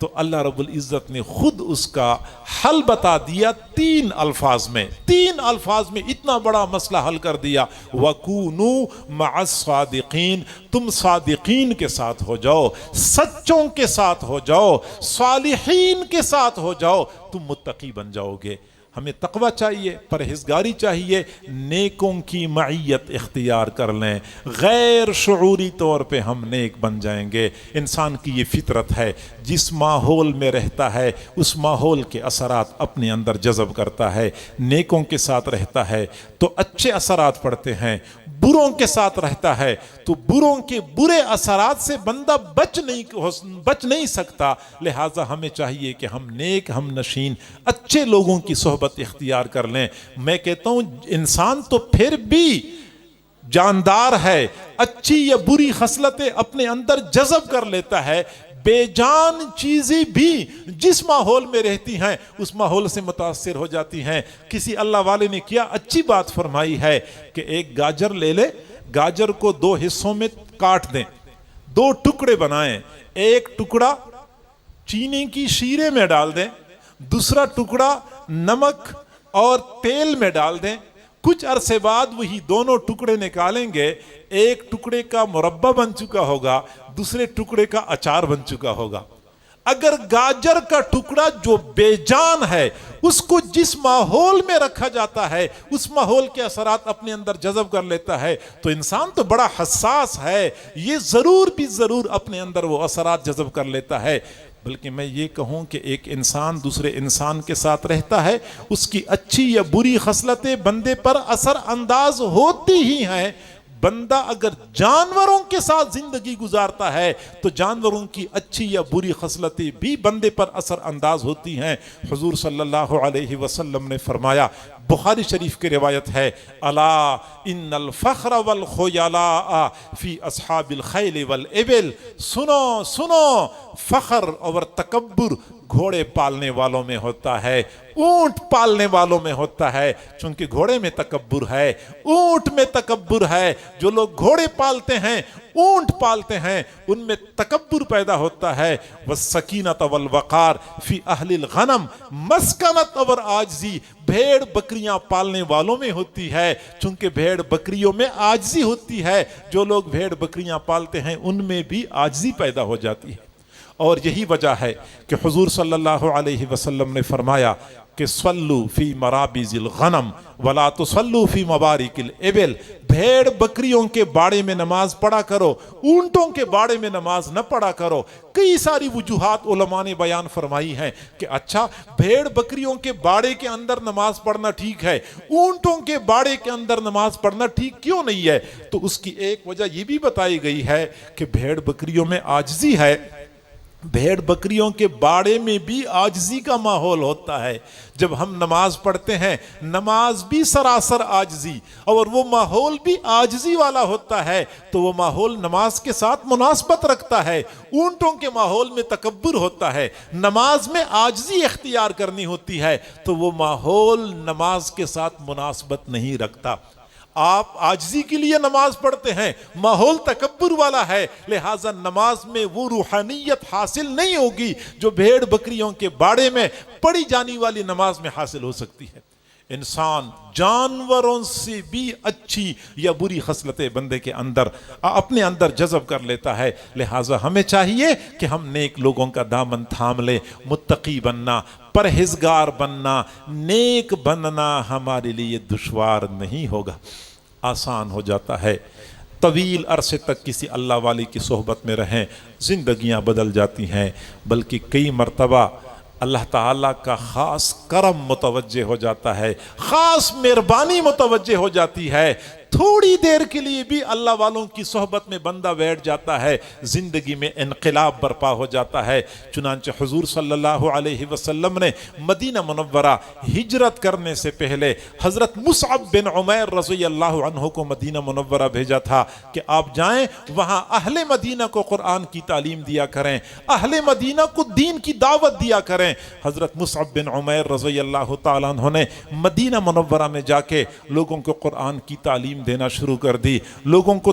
تو اللہ رب العزت نے خود اس کا حل بتا دیا، تین الفاظ میں اتنا بڑا مسئلہ حل کر دیا، وَكُونُوا مَعَ الصَّادِقِينَ، تم صادقین کے ساتھ ہو جاؤ، سچوں کے ساتھ ہو جاؤ، صالحین کے ساتھ ہو جاؤ، تم متقی بن جاؤ گے۔ ہمیں تقوی چاہیے، پرہیزگاری چاہیے، نیکوں کی معیت اختیار کر لیں، غیر شعوری طور پہ ہم نیک بن جائیں گے۔ انسان کی یہ فطرت ہے، جس ماحول میں رہتا ہے اس ماحول کے اثرات اپنے اندر جذب کرتا ہے، نیکوں کے ساتھ رہتا ہے تو اچھے اثرات پڑتے ہیں، بروں کے ساتھ رہتا ہے تو بروں کے برے اثرات سے بندہ بچ نہیں سکتا۔ لہٰذا ہمیں چاہیے کہ ہم نیک، ہم نشین، اچھے لوگوں کی صحبت اختیار کر لیں۔ میں کہتا ہوں انسان تو پھر بھی جاندار ہے، اچھی یا بری خصلتیں اپنے اندر جذب کر لیتا ہے، بے جان چیزیں بھی جس ماحول میں رہتی ہیں اس ماحول سے متاثر ہو جاتی ہیں۔ کسی اللہ والے نے کیا اچھی بات فرمائی ہے کہ ایک گاجر لے لے، گاجر کو 2 حصوں میں کاٹ دیں، 2 ٹکڑے بنائیں، ایک ٹکڑا چینی کی شیرے میں ڈال دیں، دوسرا ٹکڑا نمک اور تیل میں ڈال دیں، کچھ عرصے بعد وہی دونوں ٹکڑے نکالیں گے، ایک ٹکڑے کا مربع بن چکا ہوگا، دوسرے ٹکڑے کا اچار بن چکا ہوگا۔ اگر گاجر کا ٹکڑا جو بے جان ہے اس کو جس ماحول میں رکھا جاتا ہے اس ماحول کے اثرات اپنے اندر جذب کر لیتا ہے، تو انسان تو بڑا حساس ہے، یہ ضرور بھی ضرور اپنے اندر وہ اثرات جذب کر لیتا ہے۔ بلکہ میں یہ کہوں کہ ایک انسان دوسرے انسان کے ساتھ رہتا ہے، اس کی اچھی یا بری خصلتیں بندے پر اثر انداز ہوتی ہی ہیں۔ بندہ اگر جانوروں کے ساتھ زندگی گزارتا ہے تو جانوروں کی اچھی یا بری خصلتیں بھی بندے پر اثر انداز ہوتی ہیں۔ حضور صلی اللہ علیہ وسلم نے فرمایا، بخاری شریف کی روایت ہے، الا ان الفخر والخیلاء فی اصحاب الخیل والابل، سنو سنو، فخر اور تکبر گھوڑے پالنے والوں میں ہوتا ہے، اونٹ پالنے والوں میں ہوتا ہے۔ چونکہ گھوڑے میں تکبر ہے، اونٹ میں تکبر ہے، جو لوگ گھوڑے پالتے ہیں، اونٹ پالتے ہیں، ان میں تکبر پیدا ہوتا ہے۔ والسکینۃ والوقار فی اہل الغنم، مسکنت اور عاجزی بھیڑ بکریاں پالنے والوں میں ہوتی ہے، چونکہ بھیڑ بکریوں میں عاجزی ہوتی ہے۔ جو لوگ بھیڑ بکریاں پالتے ہیں ان میں بھی عاجزی پیدا ہو جاتی ہے۔ اور یہی وجہ ہے کہ حضور صلی اللہ علیہ وسلم نے فرمایا کہ صلو فی مرابض الغنم ولا تصلوا فی مبارک الابل، بھیڑ بکریوں کے باڑے میں نماز پڑھا کرو، اونٹوں کے باڑے میں نماز نہ پڑھا کرو۔ کئی ساری وجوہات علماء نے بیان فرمائی ہیں کہ اچھا بھیڑ بکریوں کے باڑے کے اندر نماز پڑھنا ٹھیک ہے، اونٹوں کے باڑے کے اندر نماز پڑھنا ٹھیک کیوں نہیں ہے؟ تو اس کی ایک وجہ یہ بھی بتائی گئی ہے کہ بھیڑ بکریوں میں عاجزی ہے، بھیڑ بکریوں کے باڑے میں بھی عاجزی کا ماحول ہوتا ہے۔ جب ہم نماز پڑھتے ہیں، نماز بھی سراسر عاجزی اور وہ ماحول بھی عاجزی والا ہوتا ہے، تو وہ ماحول نماز کے ساتھ مناسبت رکھتا ہے۔ اونٹوں کے ماحول میں تکبر ہوتا ہے، نماز میں عاجزی اختیار کرنی ہوتی ہے، تو وہ ماحول نماز کے ساتھ مناسبت نہیں رکھتا۔ آپ عاجزی کے لیے نماز پڑھتے ہیں، ماحول تکبر والا ہے، لہٰذا نماز میں وہ روحانیت حاصل نہیں ہوگی جو بھیڑ بکریوں کے باڑے میں پڑھی جانے والی نماز میں حاصل ہو سکتی ہے۔ انسان جانوروں سے بھی اچھی یا بری خصلتیں بندے کے اندر اپنے اندر جذب کر لیتا ہے، لہٰذا ہمیں چاہیے کہ ہم نیک لوگوں کا دامن تھام لیں۔ متقی بننا، پرہیزگار بننا، نیک بننا ہمارے لیے دشوار نہیں ہوگا، آسان ہو جاتا ہے۔ طویل عرصے تک کسی اللہ والی کی صحبت میں رہیں، زندگیاں بدل جاتی ہیں، بلکہ کئی مرتبہ اللہ تعالیٰ کا خاص کرم متوجہ ہو جاتا ہے، خاص مہربانی متوجہ ہو جاتی ہے۔ تھوڑی دیر کے لیے بھی اللہ والوں کی صحبت میں بندہ بیٹھ جاتا ہے، زندگی میں انقلاب برپا ہو جاتا ہے۔ چنانچہ حضور صلی اللہ علیہ وسلم نے مدینہ منورہ ہجرت کرنے سے پہلے حضرت مصعب بن عمیر رضی اللہ عنہ کو مدینہ منورہ بھیجا تھا کہ آپ جائیں، وہاں اہل مدینہ کو قرآن کی تعلیم دیا کریں، اہل مدینہ کو دین کی دعوت دیا کریں۔ حضرت مصعب بن عمیر رضی اللہ تعالیٰ عنہ نے مدینہ منورہ میں جا کے لوگوں کو قرآن کی تعلیم دینا شروع کر دی، لوگوں کو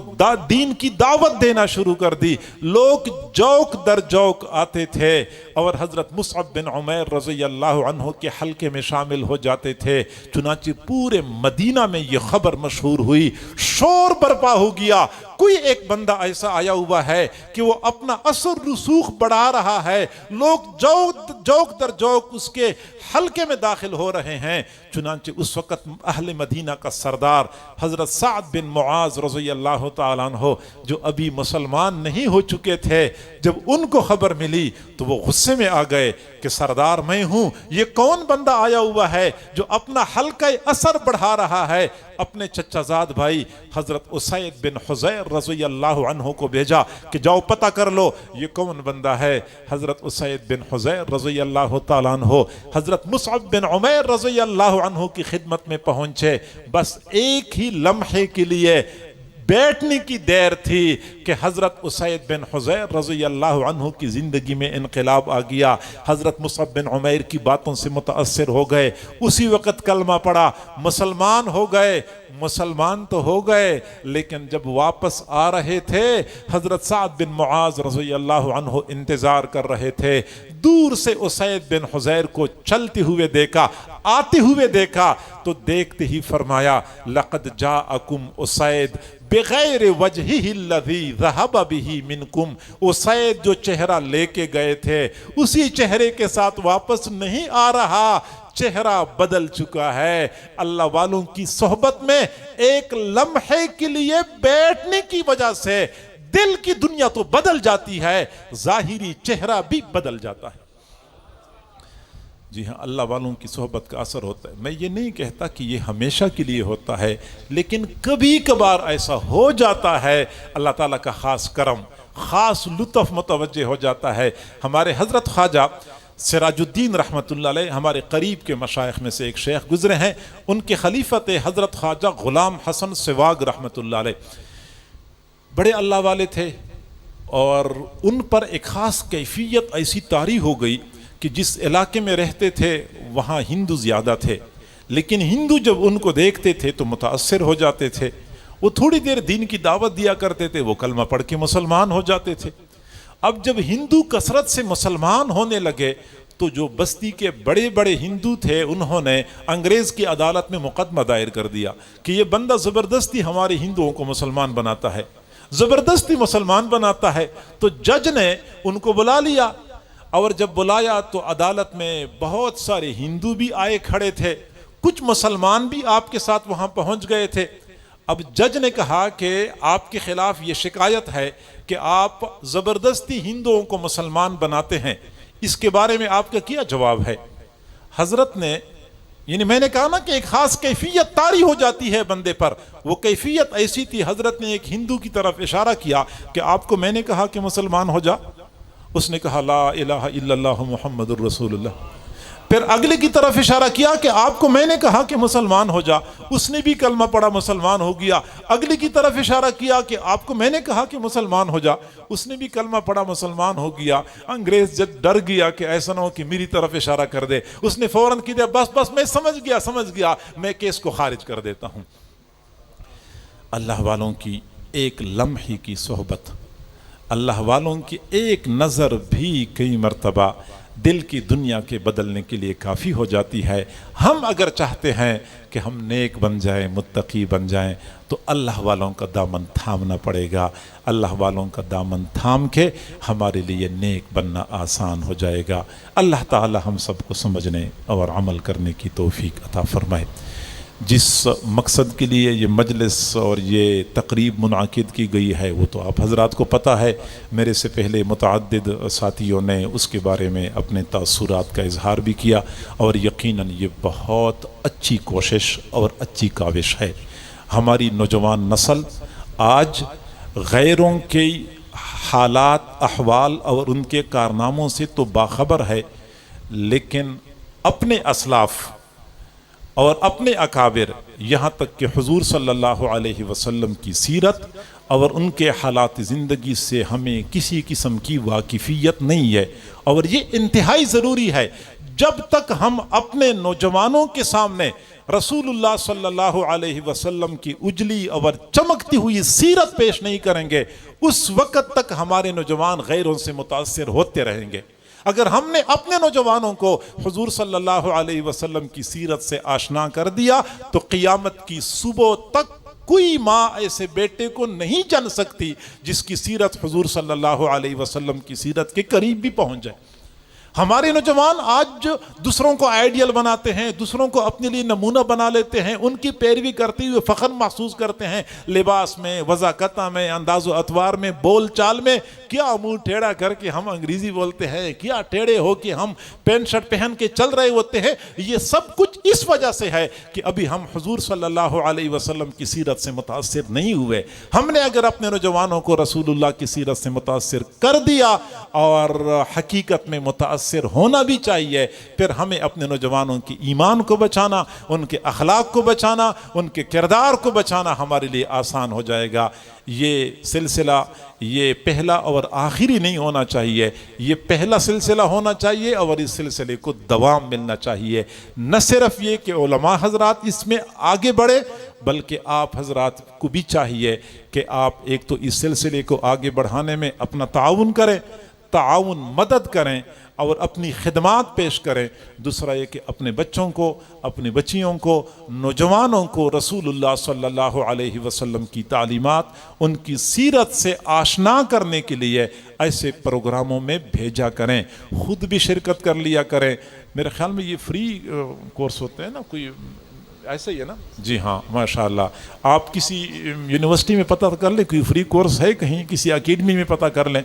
دین کی دعوت دینا شروع کر دی۔ لوگ جوک در جوک آتے تھے اور حضرت مصعب بن عمیر رضی اللہ عنہ کے حلقے میں شامل ہو جاتے تھے۔ چنانچہ پورے مدینہ میں یہ خبر مشہور ہوئی، شور برپا ہو گیا۔ کوئی ایک بندہ ایسا آیا ہوا ہے کہ وہ اپنا اثر رسوخ بڑھا رہا ہے، لوگ جوک در جوک اس کے حلقے میں داخل ہو رہے ہیں۔ چنانچہ اس وقت اہل مدینہ کا سردار حضرت سعد بن معاذ رضی اللہ تعالیٰ عنہ، جو ابھی مسلمان نہیں ہو چکے تھے، جب ان کو خبر ملی تو وہ غصے میں آ گئے کہ سردار میں ہوں، یہ کون بندہ آیا ہوا ہے جو اپنا حلقہ اثر بڑھا رہا ہے؟ اپنے چچا زاد بھائی حضرت اسید بن حضیر رضی اللہ عنہ کو بھیجا کہ جاؤ پتہ کر لو یہ کون بندہ ہے۔ حضرت اسید بن حضیر رضی اللہ تعالیٰ عنہ حضرت مصعب بن عمیر رضی اللہ عنہ کی خدمت میں پہنچے۔ بس ایک ہی لمحے کے لیے بیٹھنے کی دیر تھی کہ حضرت اسید بن حضیر رضی اللہ عنہ کی زندگی میں انقلاب آ گیا۔ حضرت مصعب بن عمیر کی باتوں سے متاثر ہو گئے، اسی وقت کلمہ پڑھا، مسلمان ہو گئے۔ مسلمان تو ہو گئے، لیکن جب واپس آ رہے تھے حضرت سعد بن معاذ رضی اللہ عنہ انتظار کر رہے تھے۔ دور سے اسید بن حضیر کو چلتے ہوئے دیکھا، آتے ہوئے دیکھا تو دیکھتے ہی فرمایا لقد جاءکم اسید بغیر وجہہ الذی ذہب بہ منکم، وہ سید جو چہرہ لے کے گئے تھے اسی چہرے کے ساتھ واپس نہیں آ رہا، چہرہ بدل چکا ہے۔ اللہ والوں کی صحبت میں ایک لمحے کے لیے بیٹھنے کی وجہ سے دل کی دنیا تو بدل جاتی ہے، ظاہری چہرہ بھی بدل جاتا ہے۔ جی ہاں، اللہ والوں کی صحبت کا اثر ہوتا ہے۔ میں یہ نہیں کہتا کہ یہ ہمیشہ کے لیے ہوتا ہے، لیکن کبھی کبھار ایسا ہو جاتا ہے، اللہ تعالیٰ کا خاص کرم، خاص لطف متوجہ ہو جاتا ہے۔ ہمارے حضرت خواجہ سراج الدین رحمۃ اللہ علیہ ہمارے قریب کے مشائخ میں سے ایک شیخ گزرے ہیں، ان کے خلیفت حضرت خواجہ غلام حسن سواگ رحمۃ اللہ علیہ بڑے اللہ والے تھے، اور ان پر ایک خاص کیفیت ایسی طاری ہو گئی کہ جس علاقے میں رہتے تھے وہاں ہندو زیادہ تھے، لیکن ہندو جب ان کو دیکھتے تھے تو متاثر ہو جاتے تھے۔ وہ تھوڑی دیر دین کی دعوت دیا کرتے تھے، وہ کلمہ پڑھ کے مسلمان ہو جاتے تھے۔ اب جب ہندو کثرت سے مسلمان ہونے لگے تو جو بستی کے بڑے بڑے ہندو تھے انہوں نے انگریز کی عدالت میں مقدمہ دائر کر دیا کہ یہ بندہ زبردستی ہمارے ہندوؤں کو مسلمان بناتا ہے، زبردستی مسلمان بناتا ہے۔ تو جج نے ان کو بلا لیا، اور جب بلایا تو عدالت میں بہت سارے ہندو بھی آئے کھڑے تھے، کچھ مسلمان بھی آپ کے ساتھ وہاں پہنچ گئے تھے۔ اب جج نے کہا کہ آپ کے خلاف یہ شکایت ہے کہ آپ زبردستی ہندوؤں کو مسلمان بناتے ہیں، اس کے بارے میں آپ کا کیا جواب ہے؟ حضرت نے، یعنی میں نے کہا نا کہ ایک خاص کیفیت طاری ہو جاتی ہے بندے پر، وہ کیفیت ایسی تھی، حضرت نے ایک ہندو کی طرف اشارہ کیا کہ آپ کو میں نے کہا کہ مسلمان ہو جا؟ اس نے کہا لا الہ الا اللہ محمد الرسول اللہ۔ پھر اگلے کی طرف اشارہ کیا کہ آپ کو میں نے کہا کہ مسلمان ہو جا، اس نے بھی کلمہ پڑھا، مسلمان ہو گیا۔ اگلی کی طرف اشارہ کیا کہ آپ کو میں نے کہا کہ مسلمان ہو جا، اس نے بھی کلمہ پڑھا، مسلمان ہو گیا۔ انگریز جج ڈر گیا کہ ایسا نہ ہو کہ میری طرف اشارہ کر دے، اس نے فوراً کہہ دیا بس میں سمجھ گیا، میں کیس کو خارج کر دیتا ہوں۔ اللہ والوں کی ایک لمحے کی صحبت، اللہ والوں کی ایک نظر بھی کئی مرتبہ دل کی دنیا کے بدلنے کے لیے کافی ہو جاتی ہے۔ ہم اگر چاہتے ہیں کہ ہم نیک بن جائیں، متقی بن جائیں، تو اللہ والوں کا دامن تھامنا پڑے گا۔ اللہ والوں کا دامن تھام کے ہمارے لیے نیک بننا آسان ہو جائے گا۔ اللہ تعالی ہم سب کو سمجھنے اور عمل کرنے کی توفیق عطا فرمائے۔ جس مقصد کے لیے یہ مجلس اور یہ تقریب منعقد کی گئی ہے وہ تو آپ حضرات کو پتہ ہے، میرے سے پہلے متعدد ساتھیوں نے اس کے بارے میں اپنے تاثرات کا اظہار بھی کیا، اور یقیناً یہ بہت اچھی کوشش اور اچھی کاوش ہے۔ ہماری نوجوان نسل آج غیروں کے حالات، احوال اور ان کے کارناموں سے تو باخبر ہے، لیکن اپنے اسلاف اور اپنے اکابر، یہاں تک کہ حضور صلی اللہ علیہ وسلم کی سیرت اور ان کے حالات زندگی سے ہمیں کسی قسم کی واقفیت نہیں ہے، اور یہ انتہائی ضروری ہے۔ جب تک ہم اپنے نوجوانوں کے سامنے رسول اللہ صلی اللہ علیہ وسلم کی اجلی اور چمکتی ہوئی سیرت پیش نہیں کریں گے، اس وقت تک ہمارے نوجوان غیروں سے متاثر ہوتے رہیں گے۔ اگر ہم نے اپنے نوجوانوں کو حضور صلی اللہ علیہ وسلم کی سیرت سے آشنا کر دیا تو قیامت کی صبح تک کوئی ماں ایسے بیٹے کو نہیں جن سکتی جس کی سیرت حضور صلی اللہ علیہ وسلم کی سیرت کے قریب بھی پہنچ جائے۔ ہمارے نوجوان آج دوسروں کو آئیڈیل بناتے ہیں، دوسروں کو اپنے لیے نمونہ بنا لیتے ہیں، ان کی پیروی کرتے ہوئے فخر محسوس کرتے ہیں، لباس میں، وضاقتہ میں، انداز و اطوار میں، بول چال میں۔ کیا منہ ٹیڑھا کر کے ہم انگریزی بولتے ہیں، کیا ٹیڑھے ہو کے ہم پینٹ شرٹ پہن کے چل رہے ہوتے ہیں، یہ سب کچھ اس وجہ سے ہے کہ ابھی ہم حضور صلی اللہ علیہ وسلم کی سیرت سے متاثر نہیں ہوئے۔ ہم نے اگر اپنے نوجوانوں کو رسول اللہ کی سیرت سے متاثر کر دیا، اور حقیقت میں متاثر ہونا بھی چاہیے، پھر ہمیں اپنے نوجوانوں کی ایمان کو بچانا، ان کے اخلاق کو بچانا، ان کے کردار کو بچانا ہمارے لیے آسان ہو جائے گا۔ یہ سلسلہ یہ پہلا اور آخری نہیں ہونا چاہیے، یہ پہلا سلسلہ ہونا چاہیے، اور اس سلسلے کو دوام ملنا چاہیے۔ نہ صرف یہ کہ علماء حضرات اس میں آگے بڑھے، بلکہ آپ حضرات کو بھی چاہیے کہ آپ ایک تو اس سلسلے کو آگے بڑھانے میں اپنا تعاون کریں، تعاون مدد کریں اور اپنی خدمات پیش کریں. دوسرا یہ کہ اپنے بچوں کو، اپنی بچیوں کو، نوجوانوں کو رسول اللہ صلی اللہ علیہ وسلم کی تعلیمات، ان کی سیرت سے آشنا کرنے کے لیے ایسے پروگراموں میں بھیجا کریں. خود بھی شرکت کر لیا کریں. میرے خیال میں یہ فری کورس ہوتے ہیں نا، کوئی ایسا ہی ہے نا؟ جی ہاں، ماشاءاللہ. آپ کسی یونیورسٹی میں پتہ کر لیں کوئی فری کورس ہے کہیں، کسی اکیڈمی میں پتہ کر لیں،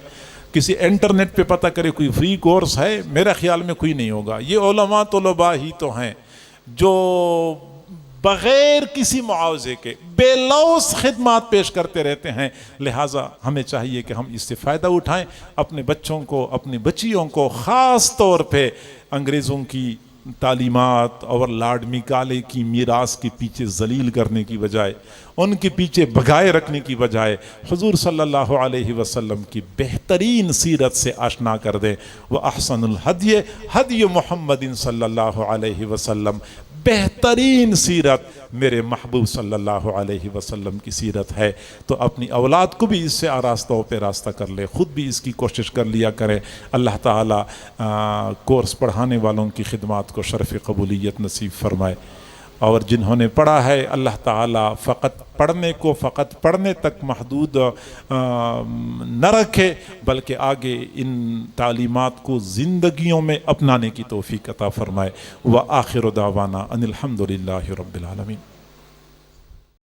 کسی انٹرنیٹ پہ پتہ کرے کوئی فری کورس ہے. میرے خیال میں کوئی نہیں ہوگا. یہ علماء طلباء ہی تو ہیں جو بغیر کسی معاوضے کے بے لوث خدمات پیش کرتے رہتے ہیں. لہٰذا ہمیں چاہیے کہ ہم اس سے فائدہ اٹھائیں. اپنے بچوں کو، اپنی بچیوں کو خاص طور پہ انگریزوں کی تعلیمات اور لارڈ میکالے کی میراث کے پیچھے ذلیل کرنے کی بجائے، ان کے پیچھے بھگائے رکھنے کی بجائے حضور صلی اللہ علیہ وسلم کی بہترین سیرت سے آشنا کر دیں. وَأَحْسَنُ الْهَدْيِ هَدْيُ مُحَمَّدٍ صلی اللہ علیہ وسلم. بہترین سیرت میرے محبوب صلی اللہ علیہ وسلم کی سیرت ہے. تو اپنی اولاد کو بھی اس سے آراستہ پہ راستہ کر لے، خود بھی اس کی کوشش کر لیا کرے. اللہ تعالیٰ کورس پڑھانے والوں کی خدمات کو شرف قبولیت نصیب فرمائے. اور جنہوں نے پڑھا ہے اللہ تعالیٰ فقط پڑھنے تک محدود نہ رکھے، بلکہ آگے ان تعلیمات کو زندگیوں میں اپنانے کی توفیق عطا فرمائے. وآخر دعوانا ان الحمد للہ رب العالمین.